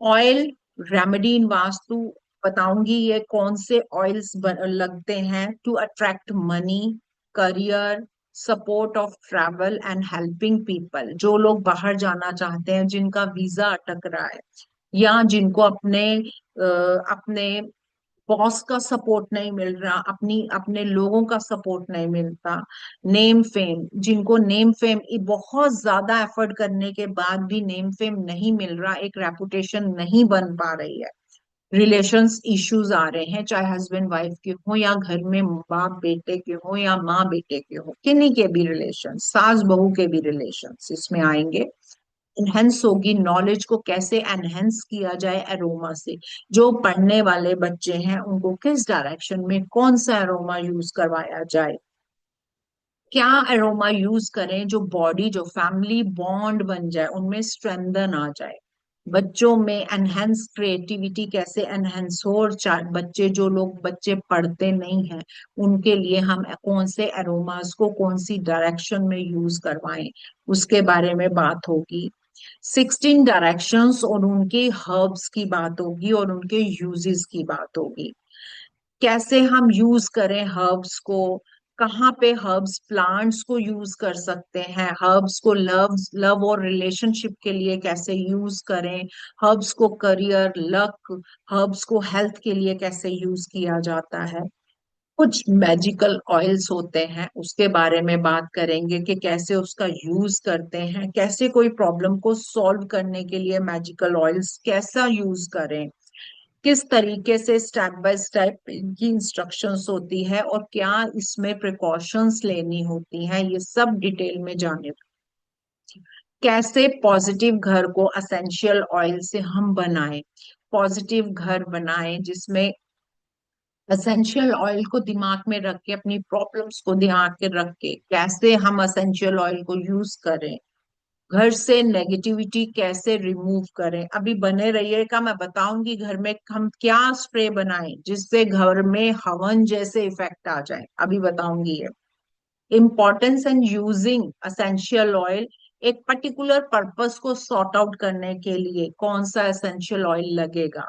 Oil remedy in vastu बताऊंगी, ये कौन से ऑयल्स लगते हैं to attract money, career, support of travel and helping people. जो लोग बाहर जाना चाहते हैं, जिनका वीजा अटक रहा है, या जिनको अपने बॉस का सपोर्ट नहीं मिल रहा, अपनी अपने लोगों का सपोर्ट नहीं मिलता, नेम फेम, जिनको नेम फेम बहुत ज्यादा एफर्ट करने के बाद भी नेम फेम नहीं मिल रहा, एक रेपुटेशन नहीं बन पा रही है, रिलेशंस इश्यूज आ रहे हैं, चाहे हस्बैंड वाइफ के हो या घर में बाप बेटे के हो या माँ बेटे के हो, किन्हीं के भी रिलेशन, सास बहू के भी रिलेशंस इसमें आएंगे। एनहेंस होगी नॉलेज को, कैसे एनहेंस किया जाए एरोमा से, जो पढ़ने वाले बच्चे हैं उनको किस डायरेक्शन में कौन सा एरोमा यूज करवाया जाए, क्या एरोमा यूज करें जो बॉडी, जो फैमिली बॉन्ड बन जाए, उनमें स्ट्रेंथन आ जाए, बच्चों में एनहेंस क्रिएटिविटी कैसे एनहेंस हो, और बच्चे, जो लोग बच्चे पढ़ते नहीं हैं उनके लिए हम कौन से एरोमास को कौन सी डायरेक्शन में यूज करवाएं, उसके बारे में बात होगी। 16 डायरेक्शंस और उनके हर्ब्स की बात होगी और उनके यूजेस की बात होगी, कैसे हम यूज करें हर्ब्स को, कहाँ पे हर्ब्स प्लांट्स को यूज कर सकते हैं, हर्ब्स को लव लव और रिलेशनशिप के लिए कैसे यूज करें, हर्ब्स को करियर लक, हर्ब्स को हेल्थ के लिए कैसे यूज किया जाता है, कुछ मैजिकल ऑयल्स होते हैं उसके बारे में बात करेंगे कि कैसे उसका यूज करते हैं, कैसे कोई प्रॉब्लम को सॉल्व करने के लिए मैजिकल ऑयल्स कैसा यूज करें, किस तरीके से स्टेप बाय स्टेप इनकी इंस्ट्रक्शंस होती है और क्या इसमें प्रिकॉशंस लेनी होती हैं, ये सब डिटेल में जाने, कैसे पॉजिटिव घर को असेंशियल ऑयल से हम बनाएं, पॉजिटिव घर बनाएं जिसमें असेंशियल ऑयल को दिमाग में रख के, अपनी प्रॉब्लम्स को दिमाग में रख के कैसे हम असेंशियल ऑयल को यूज करें, घर से नेगेटिविटी कैसे रिमूव करें। अभी बने रहिएगा, मैं बताऊंगी घर में हम क्या स्प्रे बनाएं जिससे घर में हवन जैसे इफेक्ट आ जाए, अभी बताऊंगी ये। Importance and using essential oil, एक पर्टिकुलर पर्पस को सॉर्ट आउट करने के लिए कौन सा एसेंशियल ऑयल लगेगा,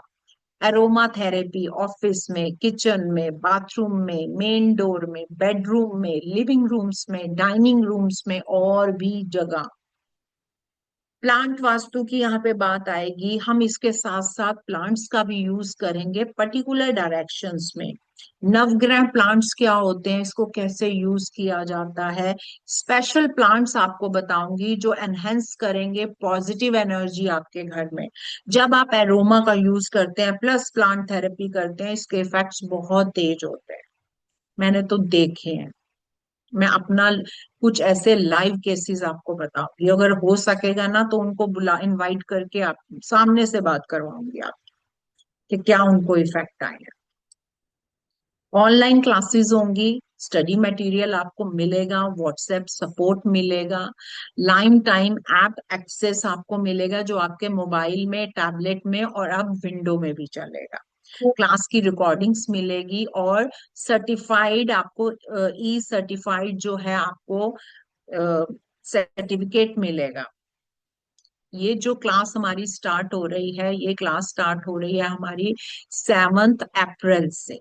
एरोमा थेरेपी ऑफिस में, किचन में, बाथरूम में, मेन डोर में, बेडरूम में, लिविंग रूम्स में, डाइनिंग रूम्स में और भी जगह। प्लांट वास्तु की यहाँ पे बात आएगी, हम इसके साथ साथ प्लांट्स का भी यूज करेंगे पर्टिकुलर डायरेक्शंस में। नवग्रह प्लांट्स क्या होते हैं, इसको कैसे यूज किया जाता है, स्पेशल प्लांट्स आपको बताऊंगी जो एनहेंस करेंगे पॉजिटिव एनर्जी आपके घर में। जब आप एरोमा का यूज करते हैं प्लस प्लांट थेरेपी करते हैं, इसके इफेक्ट्स बहुत तेज होते हैं, मैंने तो देखे हैं। मैं अपना कुछ ऐसे लाइव केसेस आपको बताऊंगी, अगर हो सकेगा ना तो उनको बुला इनवाइट करके आप सामने से बात करवाऊंगी आप, कि क्या उनको इफेक्ट आए हैं। ऑनलाइन क्लासेस होंगी, स्टडी मटेरियल आपको मिलेगा, व्हाट्सएप सपोर्ट मिलेगा, लाइम टाइम ऐप एक्सेस आपको मिलेगा जो आपके मोबाइल में, टैबलेट में और अब विंडो में भी चलेगा, क्लास की रिकॉर्डिंग्स मिलेगी और सर्टिफाइड आपको, ई सर्टिफाइड जो है आपको सर्टिफिकेट मिलेगा। ये जो क्लास हमारी स्टार्ट हो रही है, ये क्लास स्टार्ट हो रही है हमारी 7 अप्रैल से,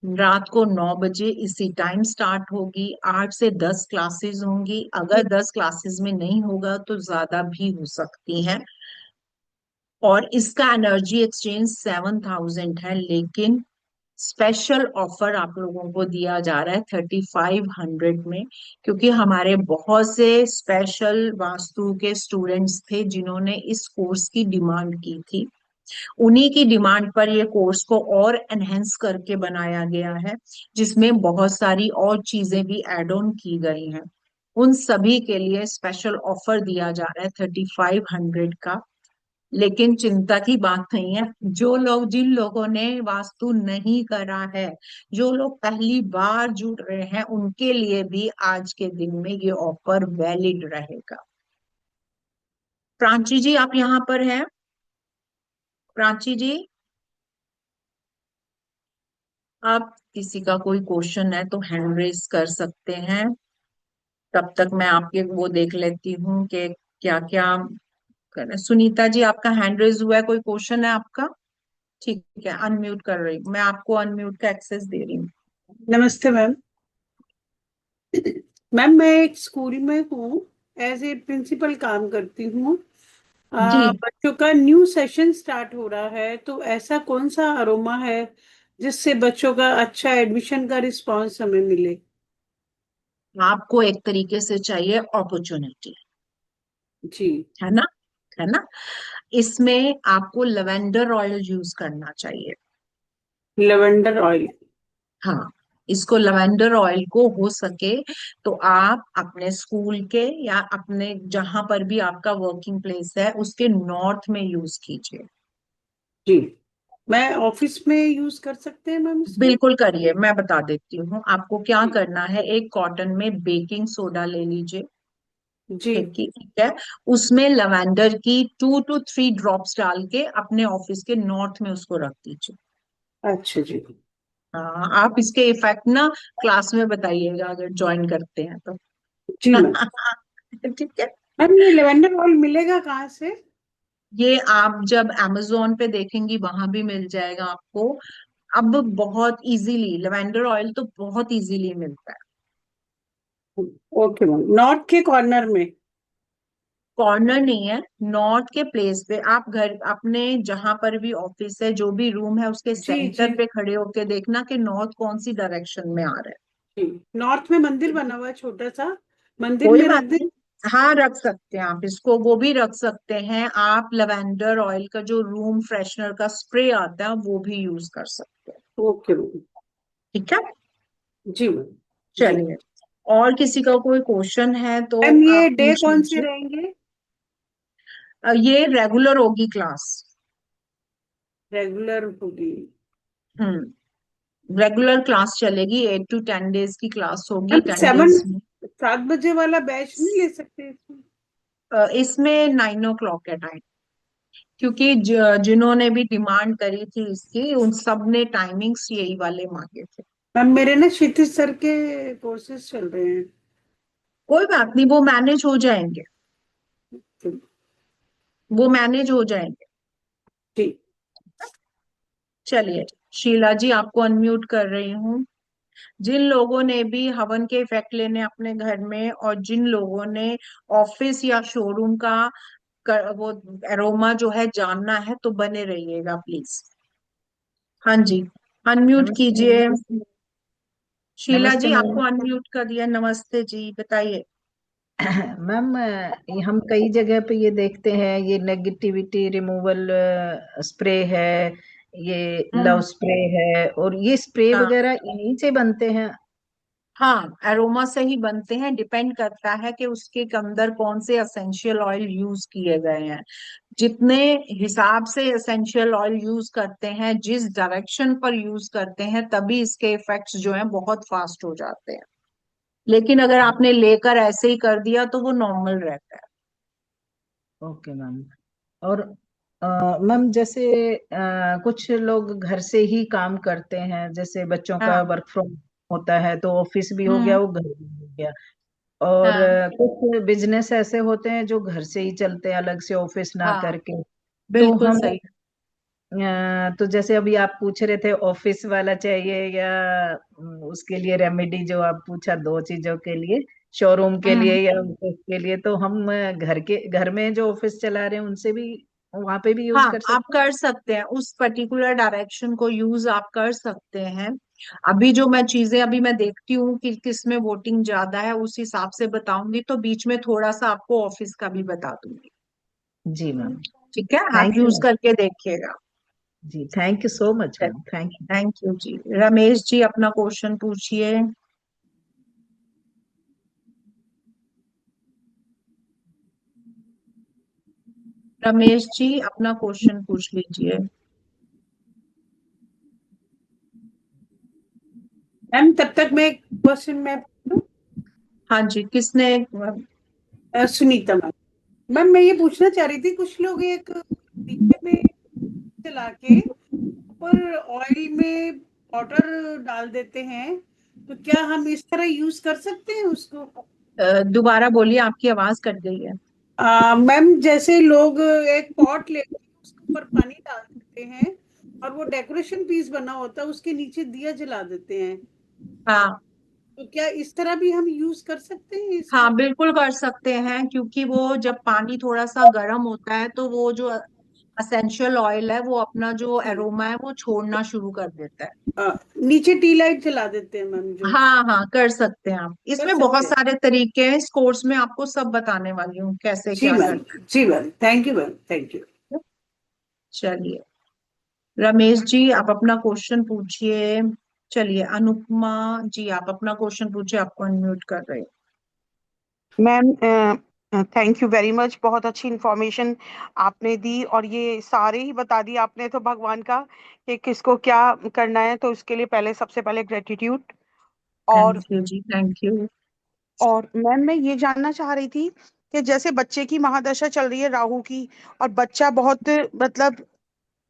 रात को 9 बजे इसी टाइम स्टार्ट होगी, 8 से 10 क्लासेस होंगी, अगर 10 क्लासेस में नहीं होगा तो ज्यादा भी हो सकती हैं, और इसका एनर्जी एक्सचेंज 7,000 है, लेकिन स्पेशल ऑफर आप लोगों को दिया जा रहा है 3,500 में, क्योंकि हमारे बहुत से स्पेशल वास्तु के स्टूडेंट्स थे जिन्होंने इस कोर्स की डिमांड की थी, उन्हीं की डिमांड पर ये कोर्स को और एनहेंस करके बनाया गया है, जिसमें बहुत सारी और चीजें भी एड ऑन की गई हैं। उन सभी के लिए स्पेशल ऑफर दिया जा रहा है 3,500 का। लेकिन चिंता की बात नहीं है, जो लोग, जिन लोगों ने वास्तु नहीं करा है, जो लोग पहली बार जुड़ रहे हैं, उनके लिए भी आज के दिन में ये ऑफर वैलिड रहेगा। प्राची जी आप यहाँ पर हैं? प्राची जी, आप किसी का कोई क्वेश्चन है तो हैंड रेज कर सकते हैं, तब तक मैं आपके वो देख लेती हूँ कि क्या क्या करें। सुनीता जी आपका हैंड रेज हुआ है, कोई क्वेश्चन है आपका? ठीक है, अनम्यूट कर रही हूँ, मैं आपको अनम्यूट का एक्सेस दे रही हूँ। नमस्ते मैम। मैम मैं एक स्कूल में हूँ, एज ए प्रिंसिपल काम करती हूँ। जी, बच्चों का न्यू सेशन स्टार्ट हो रहा है, तो ऐसा कौन सा अरोमा है जिससे बच्चों का अच्छा एडमिशन का रिस्पांस हमें मिले? आपको एक तरीके से चाहिए अपॉर्चुनिटी, जी। है ना, है ना। इसमें आपको लेवेंडर ऑयल यूज करना चाहिए। Lavender oil. हाँ, इसको लेवेंडर ऑयल को हो सके तो आप अपने स्कूल के या अपने जहां पर भी आपका वर्किंग प्लेस है उसके नॉर्थ में यूज कीजिए। जी। मैं ऑफिस में यूज कर सकते हैं मैम इसको? बिल्कुल करिए, मैं बता देती हूँ आपको क्या जी। करना है। एक कॉटन में बेकिंग सोडा ले लीजिए। जी। ठीक है। उसमें लवेंडर की 2 to 3 ड्रॉप्स डाल के अपने ऑफिस के नॉर्थ में उसको रख दीजिए। अच्छा जी। हाँ, आप इसके इफेक्ट ना क्लास में बताइएगा अगर ज्वाइन करते हैं तो। जी मैम। ठीक है। मैम ये लेवेंडर ऑयल मिलेगा कहाँ से? ये आप जब amazon पे देखेंगी वहां भी मिल जाएगा आपको। अब बहुत इजीली लेवेंडर ऑयल तो बहुत इजीली मिलता है। ओके मैम, नॉर्थ के कॉर्नर में। कॉर्नर नहीं है, नॉर्थ के प्लेस पे आप घर अपने जहां पर भी ऑफिस है जो भी रूम है उसके जी जी सेंटर पे खड़े होके देखना कि नॉर्थ कौन सी डायरेक्शन में आ रहा है। जी। नॉर्थ में मंदिर बना हुआ है छोटा सा, मंदिर कोई में रख बात दे? नहीं। हाँ, रख सकते हैं आप इसको, वो भी रख सकते हैं आप। लेवेंडर ऑयल का जो रूम फ्रेशनर का स्प्रे आता है वो भी यूज कर सकते हैं। Okay ma'am. ठीक है। जी मैम। जी। चलिए, और किसी का कोई क्वेश्चन है तो मैम ये आप डे पूछ कौन से लीजिए। रहेंगे? ये रेगुलर होगी क्लास। रेगुलर होगी? हम्म, रेगुलर क्लास चलेगी, 8 to 10 डेज की क्लास होगी, मैम टेन सेवन, डेज में। 7 बजे वाला बैच नहीं ले सकते इसमें? इसमें 9 o'clock है टाइम, क्योंकि जिन्होंने भी डिमांड करी थी इसकी उन सब ने टाइमिंग्स यही वाले मांगे थे। मैम मेरे ना क्षितिज सर के कोर्सेज चल रहे हैं। कोई बात नहीं, वो मैनेज हो जाएंगे, वो मैनेज हो जाएंगे। जी। चलिए, शीला जी आपको अनम्यूट कर रही हूँ। जिन लोगों ने भी हवन के इफेक्ट लेने अपने घर में, और जिन लोगों ने ऑफिस या शोरूम का वो एरोमा जो है जानना है, तो बने रहिएगा प्लीज। हाँ जी, अनम्यूट नमस्ते कीजिए। मैम। शीला नमस्ते जी मैम। आपको अनम्यूट कर दिया, नमस्ते जी, बताइए। मैम ये हम कई जगह पे ये देखते हैं, ये नेगेटिविटी रिमूवल स्प्रे है, ये लव हम्म। स्प्रे है, और ये स्प्रे हाँ, वगैरह इन्हीं से बनते हैं? हाँ, एरोमा से ही बनते हैं। डिपेंड करता है कि उसके अंदर कौन से एसेंशियल ऑयल यूज किए गए हैं। जितने हिसाब से एसेंशियल ऑयल यूज करते हैं, जिस डायरेक्शन पर यूज करते हैं, तभी इसके इफेक्ट्स जो हैं बहुत फास्ट हो जाते हैं। लेकिन अगर आपने लेकर ऐसे ही कर दिया तो वो नॉर्मल रहता है। Okay ma'am. और मैम जैसे कुछ लोग घर से ही काम करते हैं, जैसे बच्चों का हाँ। वर्क फ्रॉम होता है, तो ऑफिस भी हो गया, हम्म। वो घर भी हो गया। और हाँ। कुछ बिजनेस ऐसे होते हैं जो घर से ही चलते हैं, अलग से ऑफिस ना हाँ, करके। तो बिल्कुल हम सही। तो जैसे अभी आप पूछ रहे थे ऑफिस वाला चाहिए या उसके लिए रेमेडी, जो आप पूछा दो चीजों के लिए, शोरूम के लिए हम्म। या ऑफिस के लिए, तो हम घर में जो ऑफिस चला रहे हैं उनसे भी वहां पे भी यूज हाँ, कर आप सकते हैं? कर सकते हैं, उस पर्टिकुलर डायरेक्शन को यूज आप कर सकते हैं। अभी जो मैं चीजें अभी मैं देखती हूँ कि किस में वोटिंग ज्यादा है, उस हिसाब से बताऊंगी, तो बीच में थोड़ा सा आपको ऑफिस का भी बता दूंगी। जी मैम। ठीक है, आप थैंक यूज यू। करके देखिएगा। जी thank you so much ma'am, thank you. Thank you जी। रमेश जी अपना क्वेश्चन पूछिए। रमेश जी अपना क्वेश्चन पूछ लीजिए। मैम तब तक मैं क्वेश्चन मैं पूछूं? हाँ जी, किसने? सुनीता मैम। मैम मैं ये पूछना चाह रही थी, कुछ लोग एक दिए में चला के ऊपर ऑयल में पाउडर डाल देते हैं, तो क्या हम इस तरह यूज कर सकते हैं उसको? दोबारा बोलिए, आपकी आवाज कट गई है। मैम जैसे लोग एक पॉट लेते हैं, उसके ऊपर पानी डाल देते हैं, और वो डेकोरेशन पीस बना होता है, उसके नीचे दिया जला देते हैं। हाँ, तो क्या इस तरह भी हम यूज कर सकते हैं इसको? हाँ बिल्कुल कर सकते हैं, क्योंकि वो जब पानी थोड़ा सा गर्म होता है तो वो जो असेंशियल ऑयल है वो अपना जो जी। एरोमा है वो छोड़ना शुरू कर देता है। नीचे टी लाइट जला देते हैं मैम जो? हाँ हाँ कर सकते हैं आप, कर इसमें बहुत सकते हैं। सारे तरीके हैं, इस कोर्स में आपको सब बताने वाली हूँ कैसे जी क्या मैम। करना जी ma'am, thank you ma'am, thank you. है। चलिए रमेश जी आप अपना क्वेश्चन पूछिए। चलिए अनुपमा जी आप अपना क्वेश्चन पूछिए, आपको अनम्यूट कर रहे हैं। Ma'am thank you very much, बहुत अच्छी इंफॉर्मेशन आपने दी, और ये सारे ही बता दिया आपने तो भगवान का कि किसको क्या करना है, तो उसके लिए पहले सबसे पहले ग्रेटिट्यूड। थैंक और you ji, thank you. Ma'am मैं ये जानना चाह रही थी कि जैसे बच्चे की महादशा चल रही है राहु की, और बच्चा बहुत मतलब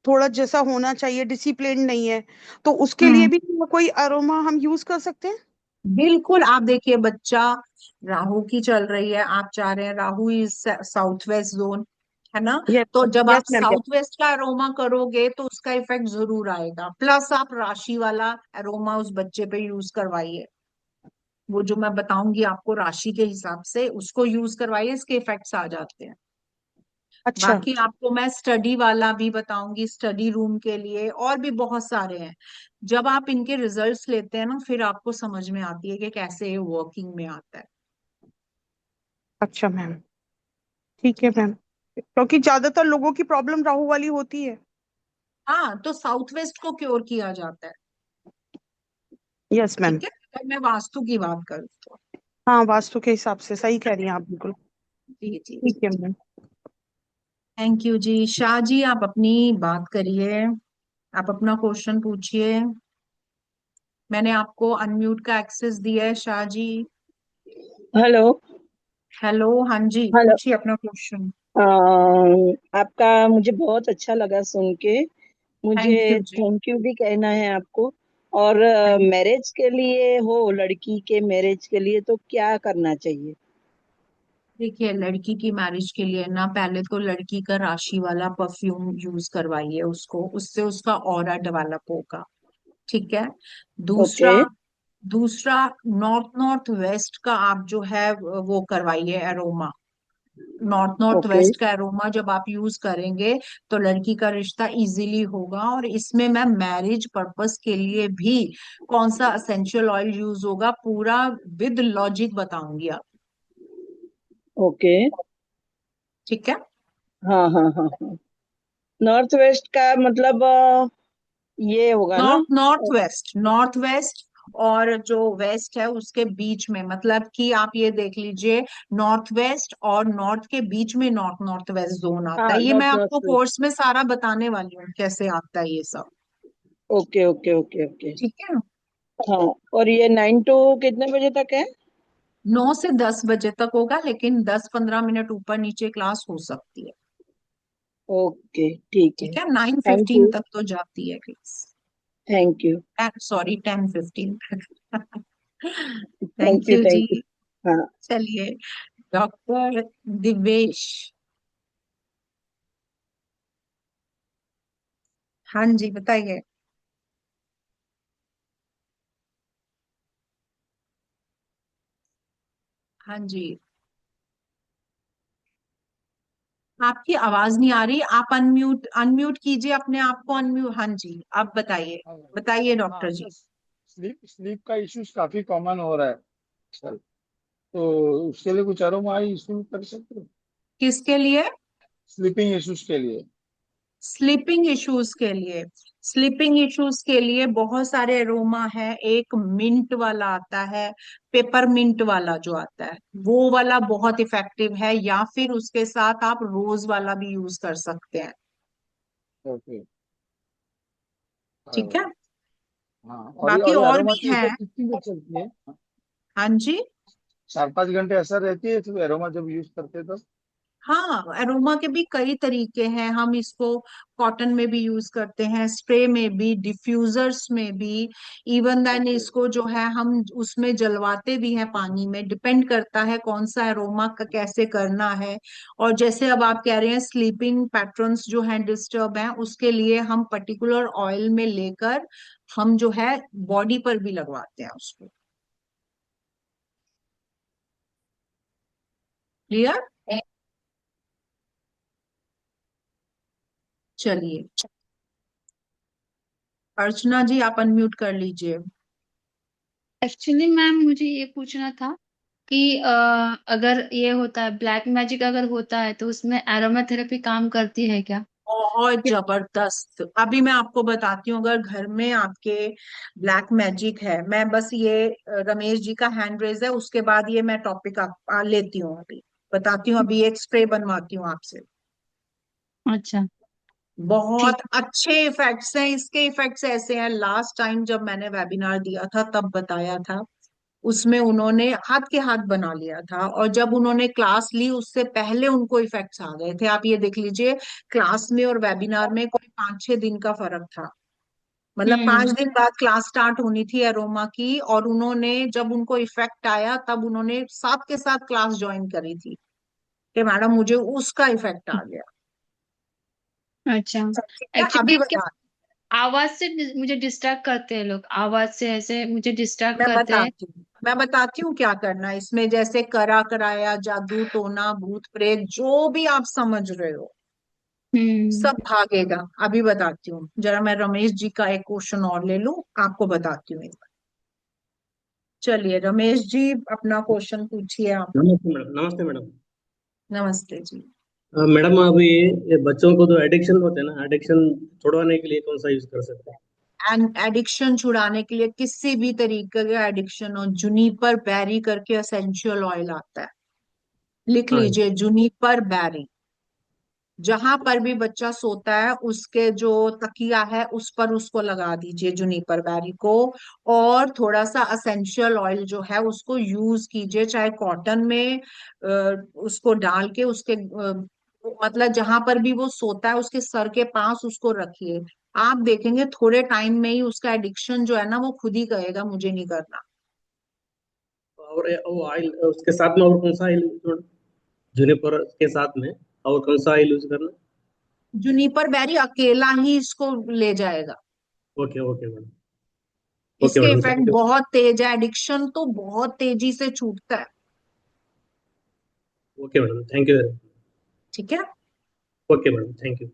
थोड़ा जैसा होना चाहिए डिसिप्लिन नहीं है, तो उसके लिए हम्म, भी कोई अरोमा हम यूज कर सकते हैं? बिल्कुल। आप देखिए बच्चा राहु की चल रही है, आप चाह रहे हैं Rahu is south west zone, है ना? यस। तो जब आप yes ma'am, yes. South west का अरोमा करोगे तो उसका इफेक्ट जरूर आएगा, प्लस आप राशि वाला अरोमा उस बच्चे पे यूज करवाइए। वो जो मैं बताऊंगी आपको राशि के हिसाब से उसको यूज करवाइए, इसके इफेक्ट्स आ जाते हैं। अच्छा। बाकी आपको मैं स्टडी वाला भी बताऊंगी, स्टडी रूम के लिए और भी बहुत सारे हैं। जब आप इनके रिजल्ट्स लेते हैं ना फिर आपको समझ में आती है कि कैसे ये वर्किंग में आता है। अच्छा मैम, ठीक है ठीक है। मैम, क्योंकि ज्यादातर लोगों की प्रॉब्लम राहु वाली होती है। हाँ तो साउथ वेस्ट को क्योर किया जाता है। Yes ma'am. ठीक है, अगर मैं वास्तु की बात करूँ तो। हाँ, वास्तु के हिसाब से सही कह रही हैं आप, बिल्कुल। जी जी ठीक जी है जी। मैम। थैंक यू जी। शाह जी आप अपनी बात करिए, आप अपना क्वेश्चन पूछिए। मैंने आपको अनम्यूट का एक्सेस दिया है शाह जी। हेलो। हेलो, हाँ जी हेलो। पूछिए अपना क्वेश्चन। आपका मुझे बहुत अच्छा लगा सुन के। मुझे thank you ji. Thank you भी कहना है आपको। और थैंक मैरिज के लिए हो, लड़की के मैरिज के लिए तो क्या करना चाहिए? देखिए लड़की की मैरिज के लिए ना पहले तो लड़की का राशि वाला परफ्यूम यूज करवाइए उसको, उससे उसका ऑरा डेवलप होगा। ठीक है। ओके। दूसरा, दूसरा नॉर्थ नॉर्थ वेस्ट का आप जो है वो करवाइए aroma. North north okay. West का एरोमा जब आप यूज करेंगे तो लड़की का रिश्ता इजीली होगा। और इसमें मैं मैरिज पर्पस के लिए भी कौन सा असेंशियल ऑयल यूज होगा पूरा विद लॉजिक बताऊंगी आप। ओके। ठीक है। हाँ हाँ हाँ हाँ। नॉर्थ वेस्ट का मतलब ये होगा ना? North north west, north west और जो वेस्ट है उसके बीच में, मतलब कि आप ये देख लीजिए नॉर्थ वेस्ट और नॉर्थ के बीच में नॉर्थ नॉर्थ वेस्ट जोन आता हाँ, है। ये नॉर्थ मैं नॉर्थ आपको वेस्ट। कोर्स में सारा बताने वाली हूँ कैसे आता है ये सब। Okay okay okay okay. ठीक है। हाँ। और ये 9 to कितने बजे तक है? 9 से 10 बजे तक होगा, लेकिन 10-15 मिनट ऊपर नीचे क्लास हो सकती है। ओके, ठीक है। ठीक है, नाइन थैंक फिफ्टीन यू। तक तो जाती है क्लास। Thank you. सॉरी 10:15 तक। Thank thank you. You ji. Thank you. हाँ। चलिए डॉक्टर दिवेश, हाँ जी बताइए। हाँ जी, आपकी आवाज नहीं आ रही, आप अनम्यूट अनम्यूट कीजिए अपने आप को, अनम्यूट। हाँ जी आप बताइए, हाँ। बताइए हाँ डॉक्टर जी। सर, स्लीप स्लीप का इश्यूज काफी कॉमन हो रहा है सर। तो उसके लिए कुछ अरोमा इशू कर सकते हो? किसके लिए? स्लीपिंग इश्यूज के लिए। स्लीपिंग इश्यूज के लिए? स्लीपिंग इश्यूज के लिए बहुत सारे अरोमा है। एक मिंट वाला आता है, पेपर मिंट वाला जो आता है वो वाला बहुत इफेक्टिव है, या फिर उसके साथ आप रोज वाला भी यूज कर सकते हैं। ओके। ठीक है। हाँ, बाकी और ये और अरोमा भी की हैं। इफेक्ट कितनी देर चलती है? हाँ जी। 4-5 घंटे असर रहती है तो अरोमा जब यूज करते हैं तो? हाँ एरोमा के भी कई तरीके हैं, हम इसको कॉटन में भी यूज करते हैं, स्प्रे में भी, डिफ्यूजर्स में भी। Even then okay. इसको जो है हम उसमें जलवाते भी हैं पानी में, डिपेंड करता है कौन सा एरोमा का कैसे करना है। और जैसे अब आप कह रहे हैं स्लीपिंग पैटर्न्स जो हैं डिस्टर्ब हैं, उसके लिए हम पर्टिकुलर ऑयल में लेकर हम जो है बॉडी पर भी लगवाते हैं उसको। क्लियर? चलिए, अर्चना जी आप अनम्यूट कर लीजिए। एक्चुअली मैम मुझे ये पूछना था कि अगर ये होता है ब्लैक मैजिक अगर होता है तो उसमें एरोमा थेरेपी काम करती है क्या? बहुत जबरदस्त। अभी मैं आपको बताती हूँ, अगर घर में आपके ब्लैक मैजिक है, मैं बस ये रमेश जी का हैंड रेज है, उसके बाद ये मैं टॉपिक लेती हूँ, अभी बताती हूँ, अभी एक स्प्रे बनवाती हूँ आपसे। अच्छा। ठीक। बहुत अच्छे इफेक्ट्स हैं इसके। इफेक्ट्स ऐसे हैं, लास्ट टाइम जब मैंने वेबिनार दिया था तब बताया था, उसमें उन्होंने हाथ के हाथ बना लिया था, और जब उन्होंने क्लास ली उससे पहले उनको इफेक्ट्स आ गए थे। आप ये देख लीजिए, क्लास में और वेबिनार में कोई 5-6 दिन का फर्क था। मतलब हम्म। 5 दिन बाद क्लास स्टार्ट होनी थी एरोमा की, और उन्होंने जब उनको इफेक्ट आया तब उन्होंने साथ के साथ क्लास ज्वाइन करी थी कि मैडम मुझे उसका इफेक्ट आ गया। अच्छा। ठीक है, अभी एक्चुअली क्या बता आवाज से मुझे डिस्ट्रैक्ट करते हैं लोग, आवाज से ऐसे मुझे डिस्ट्रैक्ट करते हैं। मैं बताती हूँ क्या करना है इसमें। जैसे करा कराया, जादू टोना, भूत प्रेत, जो भी आप समझ रहे हो, हम्म। सब भागेगा। अभी बताती हूँ, जरा मैं रमेश जी का एक क्वेश्चन और ले लूं, आपको बताती हूँ एक बार। चलिए रमेश जी, अपना क्वेश्चन पूछिए आप। नमस्ते मैडम। नमस्ते मैडम। नमस्ते जी। मैडम अभी ये बच्चों को जो एडिक्शन होते हैं ना, एडिक्शन छुड़वाने के लिए कौन सा यूज कर सकते हैं? एंड एडिक्शन छुड़ाने के लिए, किसी भी तरीके का एडिक्शन हो, जुनिपर बेरी करके एसेंशियल ऑयल आता है, लिख हाँ। लीजिए, जुनिपर बेरी। जहां पर भी बच्चा सोता है उसके जो तकिया है उस पर उसको लगा दीजिए जुनिपर बेरी को, और थोड़ा सा असेंशियल ऑयल जो है उसको यूज कीजिए, चाहे कॉटन में उसको डाल के उसके मतलब जहां पर भी वो सोता है उसके सर के पास उसको रखिए। आप देखेंगे थोड़े टाइम में ही उसका एडिक्शन जो है ना वो खुद ही कहेगा मुझे नहीं करना। और वो ऑयल उसके साथ में और कौन सा ऑयल जूनिपर के साथ में और कौन सा ऑयल यूज करना? जुनिपर बेरी अकेला ही इसको ले जाएगा। Okay okay madam. ओके इसके मैडम, इफेक्ट थैंक यू। बहुत तेज है, एडिक्शन तो बहुत तेजी से छूटता है। Okay madam, thank you. ठीक है, ओके मैडम, थैंक यू।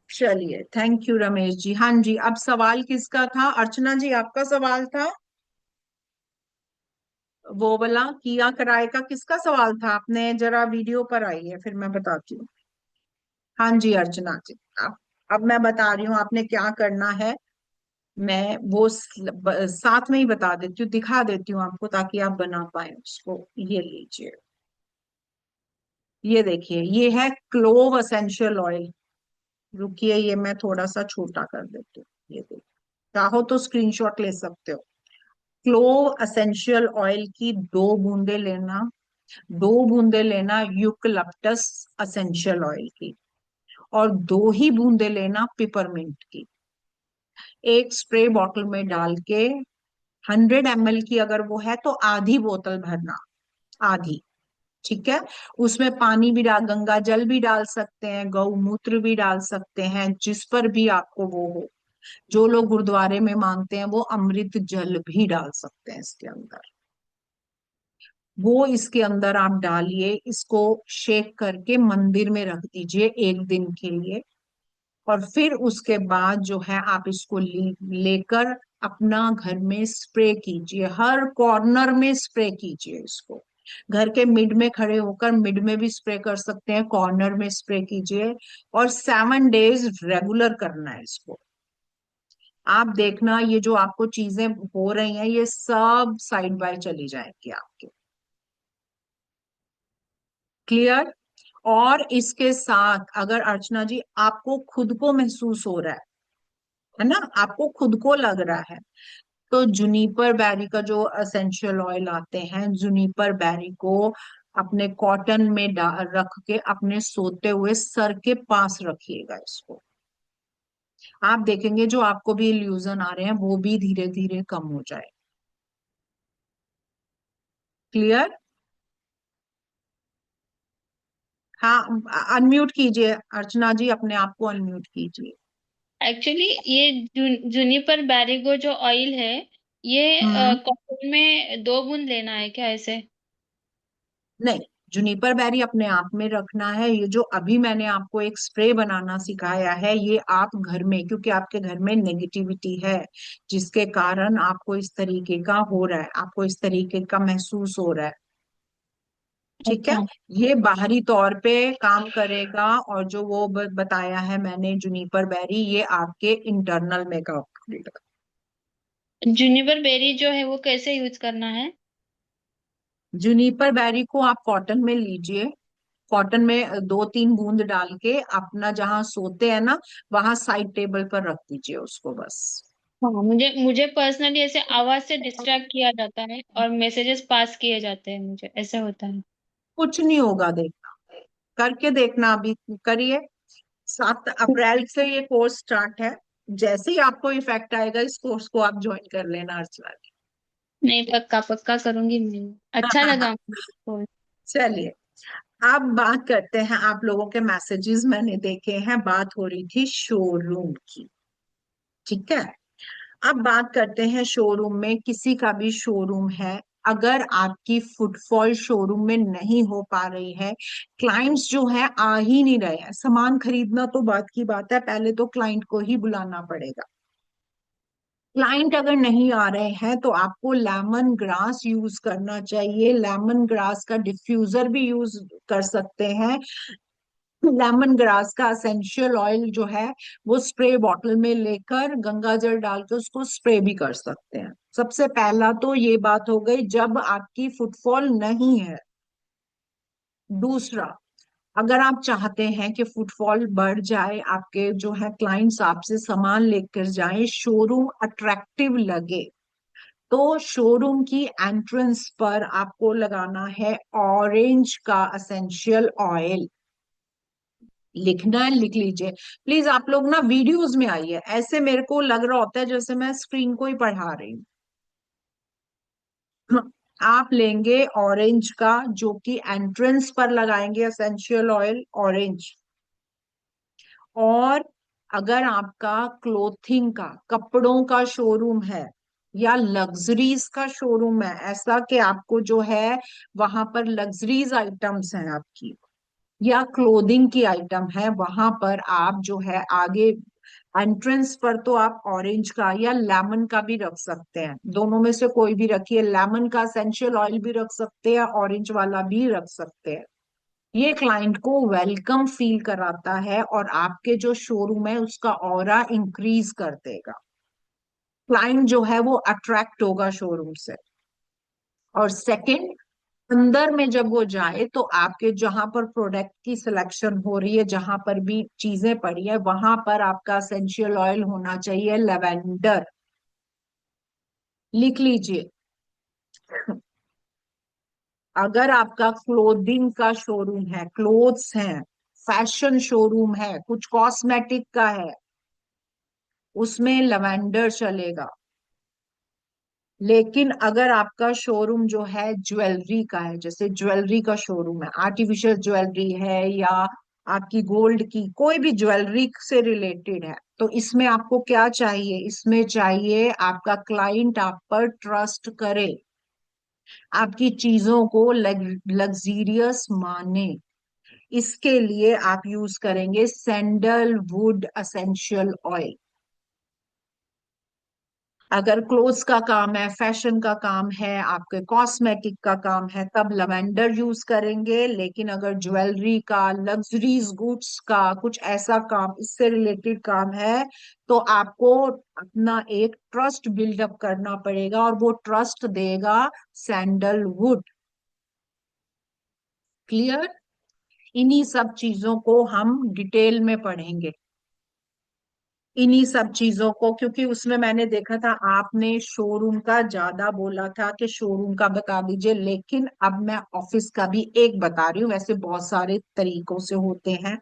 चलिए, थैंक यू रमेश जी। हाँ जी, अब सवाल किसका था? अर्चना जी आपका सवाल था, वो वाला किया कराए का किसका सवाल था? आपने जरा वीडियो पर आई है, फिर मैं बताती हूँ। हाँ जी अर्चना जी, अब मैं बता रही हूँ आपने क्या करना है। मैं वो साथ में ही बता देती हूँ, दिखा देती हूँ आपको ताकि आप बना पाए उसको। ये लीजिए, ये देखिए, ये है क्लोव असेंशियल ऑयल। रुकिए, ये मैं थोड़ा सा छोटा कर देती हूँ। ये देखिए, चाहो तो स्क्रीनशॉट ले सकते हो। क्लोव असेंशियल ऑयल की 2 बूंदे लेना, 2 बूंदे लेना यूकलिप्टस असेंशियल ऑयल की, और 2 ही बूंदे लेना पिपरमिंट की। एक स्प्रे बॉटल में डाल के 100 ml की अगर वो है तो आधी बोतल भरना, आधी। ठीक है, उसमें पानी भी डाल, गंगा जल भी डाल सकते हैं, गौमूत्र भी डाल सकते हैं, जिस पर भी आपको वो हो। जो लोग गुरुद्वारे में मांगते हैं वो अमृत जल भी डाल सकते हैं इसके अंदर। वो इसके अंदर आप डालिए, इसको शेक करके मंदिर में रख दीजिए 1 दिन के लिए, और फिर उसके बाद जो है आप इसको लेकर अपना घर में स्प्रे कीजिए, हर कॉर्नर में स्प्रे कीजिए इसको। घर के मिड में खड़े होकर मिड में भी स्प्रे कर सकते हैं, कॉर्नर में स्प्रे कीजिए, और 7 डेज रेगुलर करना है इसको। आप देखना ये जो आपको चीजें हो रही हैं ये सब साइड बाय चली जाएंगी आपके। क्लियर? और इसके साथ अगर अर्चना जी आपको खुद को महसूस हो रहा है ना, आपको खुद को लग रहा है, तो जुनिपर बेरी का जो असेंशियल ऑयल आते हैं, जुनिपर बेरी को अपने कॉटन में रख के अपने सोते हुए सर के पास रखिएगा इसको। आप देखेंगे जो आपको भी इल्यूजन आ रहे हैं वो भी धीरे धीरे कम हो जाए। क्लियर? हाँ, अनम्यूट कीजिए अर्चना जी, अपने आप को अनम्यूट कीजिए। एक्चुअली ये जूनिपर बैरिगो जो ऑयल है ये हम्म कॉटन में 2 बूंद लेना है क्या ऐसे? नहीं, जुनिपर बेरी अपने आप में रखना है। ये जो अभी मैंने आपको एक स्प्रे बनाना सिखाया है, ये आप घर में, क्योंकि आपके घर में नेगेटिविटी है जिसके कारण आपको इस तरीके का हो रहा है, आपको इस तरीके का महसूस हो रहा है, ठीक है। अच्छा। ये बाहरी तौर पे काम करेगा, और जो वो बताया है मैंने जुनिपर बेरी, ये आपके इंटरनल में काम करेगा। जुनिपर बेरी जो है वो कैसे यूज करना है? जुनिपर बेरी को आप कॉटन में लीजिए, कॉटन में 2-3 बूंद डाल के अपना जहां सोते हैं ना, वहां साइड टेबल पर रख दीजिए उसको बस। हाँ, मुझे मुझे पर्सनली ऐसे आवाज से डिस्ट्रैक्ट किया जाता है और मैसेजेस पास किए जाते हैं, मुझे ऐसा होता है। कुछ नहीं होगा, देखना, करके देखना, अभी करिए। 7 अप्रैल से ये कोर्स स्टार्ट है। जैसे ही आपको इफेक्ट आएगा, इस कोर्स को आप ज्वाइन कर लेना अर्चना जी। नहीं, पक्का पक्का करूंगी मैं। अच्छा लगा मुझे। चलिए, अब बात करते हैं, आप लोगों के मैसेजेस मैंने देखे हैं, बात हो रही थी शोरूम की, ठीक है। अब बात करते हैं शोरूम में, किसी का भी शोरूम है, अगर आपकी फुटफॉल शोरूम में नहीं हो पा रही है, क्लाइंट्स जो है आ ही नहीं रहे हैं, सामान खरीदना तो बात की बात है, पहले तो क्लाइंट को ही बुलाना पड़ेगा। क्लाइंट अगर नहीं आ रहे हैं तो आपको लेमन ग्रास यूज करना चाहिए। लेमन ग्रास का डिफ्यूजर भी यूज कर सकते हैं। लेमन ग्रास का असेंशियल ऑयल जो है वो स्प्रे बॉटल में लेकर गंगा जल डाल के उसको स्प्रे भी कर सकते हैं। सबसे पहला तो ये बात हो गई जब आपकी फुटफॉल नहीं है। दूसरा, अगर आप चाहते हैं कि फुटफॉल बढ़ जाए, आपके जो है क्लाइंट्स आपसे सामान लेकर जाएं, शोरूम अट्रैक्टिव लगे, तो शोरूम की एंट्रेंस पर आपको लगाना है ऑरेंज का असेंशियल ऑयल। लिखना है, लिख लीजिए प्लीज। आप लोग ना वीडियोस में आइए, ऐसे मेरे को लग रहा होता है जैसे मैं स्क्रीन को ही पढ़ा रही हूँ। आप लेंगे ऑरेंज का, जो कि एंट्रेंस पर लगाएंगे असेंशियल ऑयल ऑरेंज। और अगर आपका क्लोथिंग का, कपड़ों का शोरूम है या लग्जरीज का शोरूम है, ऐसा कि आपको जो है वहां पर लग्जरीज आइटम्स हैं आपकी, या क्लोथिंग की आइटम है, वहां पर आप जो है आगे एंट्रेंस पर तो आप ऑरेंज का या लेमन का भी रख सकते हैं, दोनों में से कोई भी रखिए। लेमन का एसेंशियल ऑयल भी रख सकते हैं, ऑरेंज वाला भी रख सकते हैं। ये क्लाइंट को वेलकम फील कराता है और आपके जो शोरूम है उसका ऑरा इंक्रीज कर देगा। क्लाइंट जो है वो अट्रैक्ट होगा शोरूम से। और सेकंड, अंदर में जब वो जाए तो आपके जहां पर प्रोडक्ट की सिलेक्शन हो रही है, जहां पर भी चीजें पड़ी है, वहां पर आपका एसेंशियल ऑयल होना चाहिए लेवेंडर। लिख लीजिए। अगर आपका क्लोथिंग का शोरूम है, क्लोथ्स हैं, फैशन शोरूम है, कुछ कॉस्मेटिक का है, उसमें लेवेंडर चलेगा। लेकिन अगर आपका शोरूम जो है ज्वेलरी का है, जैसे ज्वेलरी का शोरूम है, आर्टिफिशियल ज्वेलरी है या आपकी गोल्ड की कोई भी ज्वेलरी से रिलेटेड है, तो इसमें आपको क्या चाहिए? इसमें चाहिए आपका क्लाइंट आप पर ट्रस्ट करे, आपकी चीजों को लग्जीरियस माने। इसके लिए आप यूज करेंगे सैंडलवुड असेंशियल ऑयल। अगर क्लोथ्स का काम है, फैशन का काम है, आपके कॉस्मेटिक का काम है, तब लवेंडर यूज करेंगे। लेकिन अगर ज्वेलरी का, लग्जरीज गुड्स का, कुछ ऐसा काम, इससे रिलेटेड काम है, तो आपको अपना एक ट्रस्ट बिल्डअप करना पड़ेगा, और वो ट्रस्ट देगा सैंडलवुड। क्लियर? इन्हीं सब चीजों को हम डिटेल में पढ़ेंगे, इन्हीं सब चीजों को, क्योंकि उसमें मैंने देखा था आपने शोरूम का ज्यादा बोला था कि शोरूम का बता दीजिए, लेकिन अब मैं ऑफिस का भी एक बता रही हूँ। वैसे बहुत सारे तरीकों से होते हैं।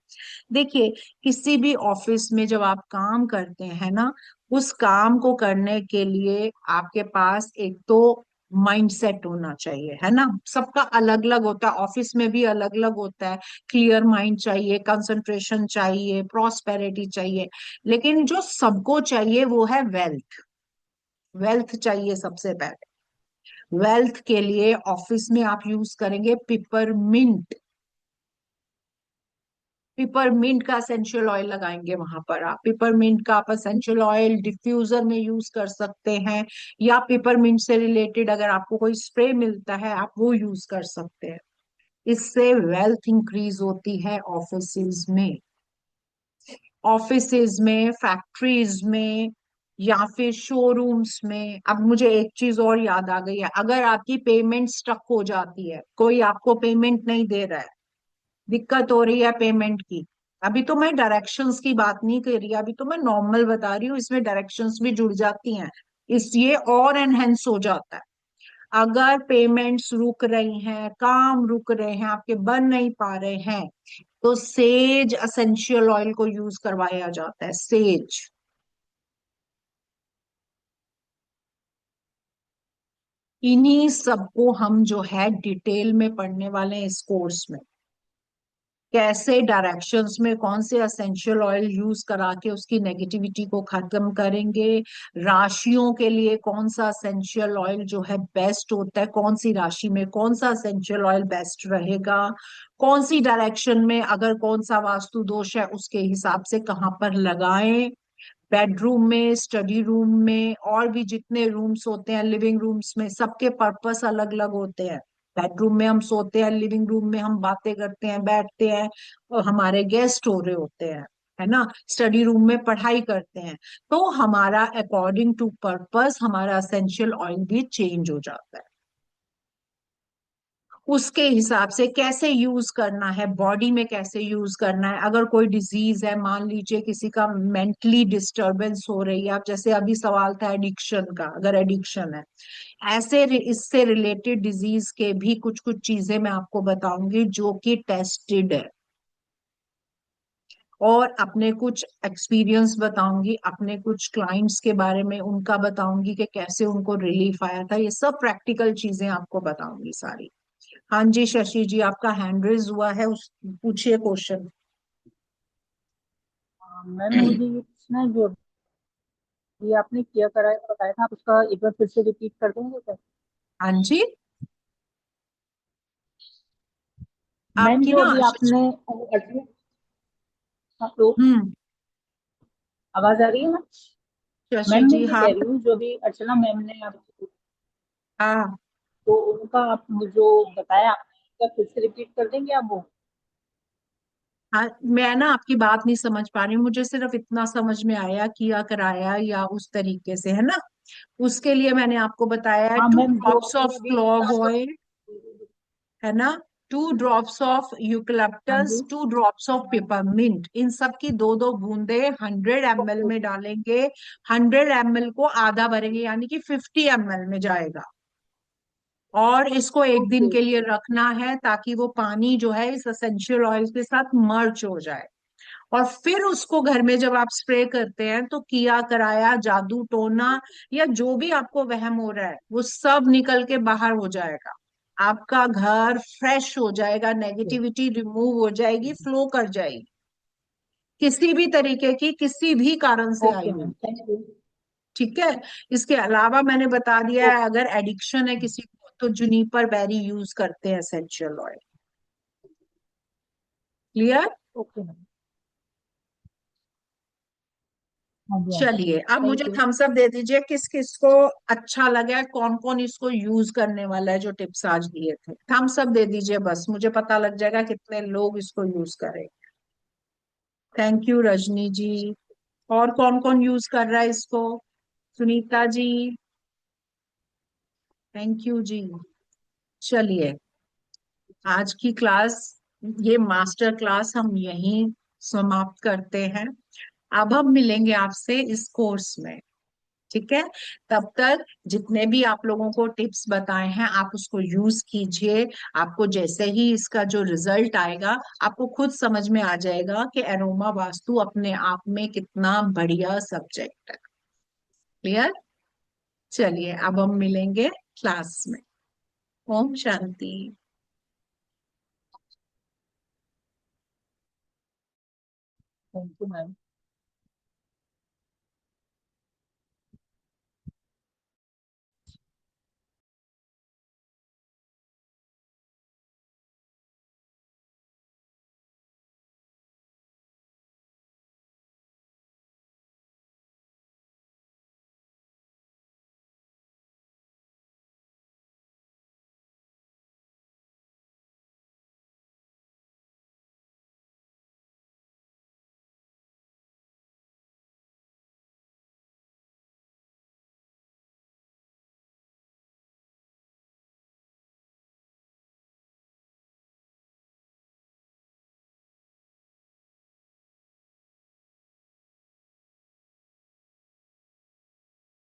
देखिए, किसी भी ऑफिस में जब आप काम करते हैं ना, उस काम को करने के लिए आपके पास एक तो माइंडसेट होना चाहिए, है ना। सबका अलग अलग होता है, ऑफिस में भी अलग अलग होता है। क्लियर माइंड चाहिए, कंसंट्रेशन चाहिए, प्रॉस्पेरिटी चाहिए। लेकिन जो सबको चाहिए वो है वेल्थ। वेल्थ चाहिए सबसे पहले। वेल्थ के लिए ऑफिस में आप यूज करेंगे पिपरमिंट, पिपरमिंट का एसेंशियल ऑयल लगाएंगे वहां पर। आप पिपरमिंट का आप एसेंशियल ऑयल डिफ्यूजर में यूज कर सकते हैं, या पिपरमिंट से रिलेटेड अगर आपको कोई स्प्रे मिलता है आप वो यूज कर सकते हैं। इससे वेल्थ इंक्रीज होती है ऑफिसेज में, ऑफिसेज में, फैक्ट्रीज में, या फिर शोरूम्स में। अब मुझे एक चीज और याद आ गई है, अगर आपकी पेमेंट स्टक हो जाती है, कोई आपको पेमेंट नहीं दे रहा है, दिक्कत हो रही है पेमेंट की, अभी तो मैं डायरेक्शंस की बात नहीं कर रही, अभी तो मैं नॉर्मल बता रही हूँ, इसमें डायरेक्शंस भी जुड़ जाती हैं, इसलिए और एनहेंस हो जाता है। अगर पेमेंट्स रुक रही हैं, काम रुक रहे हैं, आपके बन नहीं पा रहे हैं, तो सेज असेंशियल ऑयल को यूज करवाया जाता है, सेज। इन्हीं सबको हम जो है डिटेल में पढ़ने वाले हैं इस कोर्स में। कैसे डायरेक्शंस में कौन से असेंशियल ऑयल यूज करा के उसकी नेगेटिविटी को खत्म करेंगे, राशियों के लिए कौन सा असेंशियल ऑयल जो है बेस्ट होता है, कौन सी राशि में कौन सा असेंशियल ऑयल बेस्ट रहेगा, कौन सी डायरेक्शन में अगर कौन सा वास्तु दोष है उसके हिसाब से कहाँ पर लगाएं, बेडरूम में, स्टडी रूम में, और भी जितने रूम्स होते हैं, लिविंग रूम्स में, सबके पर्पस अलग अलग होते हैं। बेडरूम में हम सोते हैं, लिविंग रूम में हम बातें करते हैं, बैठते हैं, और हमारे गेस्ट हो रहे होते हैं, है ना, स्टडी रूम में पढ़ाई करते हैं। तो हमारा अकॉर्डिंग टू पर्पस हमारा असेंशियल ऑयल भी चेंज हो जाता है। उसके हिसाब से कैसे यूज करना है, बॉडी में कैसे यूज करना है, अगर कोई डिजीज है, मान लीजिए किसी का मेंटली डिस्टरबेंस हो रही है, अब जैसे अभी सवाल था एडिक्शन का, अगर एडिक्शन है, ऐसे इससे रिलेटेड डिजीज के भी कुछ कुछ चीजें मैं आपको बताऊंगी जो कि टेस्टेड है, और अपने कुछ एक्सपीरियंस बताऊंगी, अपने कुछ क्लाइंट्स के बारे में उनका बताऊंगी कि कैसे उनको रिलीफ आया था, ये सब प्रैक्टिकल चीजें आपको बताऊंगी सारी। हाँ जी शशि जी, आपका हैंड रेज हुआ है, उस पूछिए क्वेश्चन। मैम मुझे ये पूछना है, जो अभी आपने किया कराया बताया था, आप उसका एक बार फिर से रिपीट कर देंगे क्या? हाँ जी, मैम आपकी जो ना अभी आपने हाँ, तो हम्म, आवाज आ रही है मैम? शशि मैम मैं जी, ये हाँ कह रही हूँ, जो अभी अर्चना मैम ने आपको, हाँ तो उनका आप जो बताया आपने, एक बार फिर से रिपीट कर देंगे आप वो? हाँ, मैं ना आपकी बात नहीं समझ पा रही हूँ, मुझे सिर्फ इतना समझ में आया, किया कराया या उस तरीके से, है ना। उसके लिए मैंने आपको बताया है हाँ टू मैम, जो ड्रॉप्स आपने ऑफ अभी क्लोव ऑयल, है ना, 2 ड्रॉप्स ऑफ हाँ यूकलिप्टस, जी, 2 ड्रॉप्स ऑफ पेपरमिंट, इन सब की 2 2 बूंदे 100 ml ओके में डालेंगे। 100 ml को आधा भरेंगे, यानी कि 50 ml में जाएगा, और इसको एक दिन ओके के लिए रखना है ताकि वो पानी जो है इस एसेंशियल ऑयल के साथ मर्ज हो जाए। और फिर उसको घर में जब आप स्प्रे करते हैं तो किया कराया, जादू टोना, या जो भी आपको वहम हो रहा है वो सब निकल के बाहर हो जाएगा, आपका घर फ्रेश हो जाएगा, नेगेटिविटी रिमूव हो जाएगी, फ्लो कर जाएगी, किसी भी तरीके की किसी भी कारण से आई ओके हुई। Ma'am, thank you. ठीक है। इसके अलावा मैंने बता दिया है, अगर एडिक्शन है किसी को तो जुनिपर बेरी यूज करते हैं essential oil. Clear. Okay ma'am, हाँ जी हाँ जी, चलिए अब मुझे थैंक यू। थम्स अप दे दीजिए, किस किस को अच्छा लगा है, कौन कौन इसको यूज करने वाला है, जो टिप्स आज दिए थे, थम्स अप दे दीजिए, बस मुझे पता लग जाएगा कितने लोग इसको यूज करें। थैंक यू रजनी जी। और कौन कौन यूज कर रहा है इसको? सुनीता जी, थैंक यू जी। चलिए, आज की क्लास, ये मास्टर क्लास हम यहीं समाप्त करते हैं। अब हम मिलेंगे आपसे इस कोर्स में, ठीक है। तब तक जितने भी आप लोगों को टिप्स बताए हैं आप उसको यूज कीजिए। आपको जैसे ही इसका जो रिजल्ट आएगा आपको खुद समझ में आ जाएगा कि एरोमा वास्तु अपने आप में कितना बढ़िया सब्जेक्ट है। क्लियर। चलिए अब हम मिलेंगे क्लास में। ओम शांति। Thank you ma'am.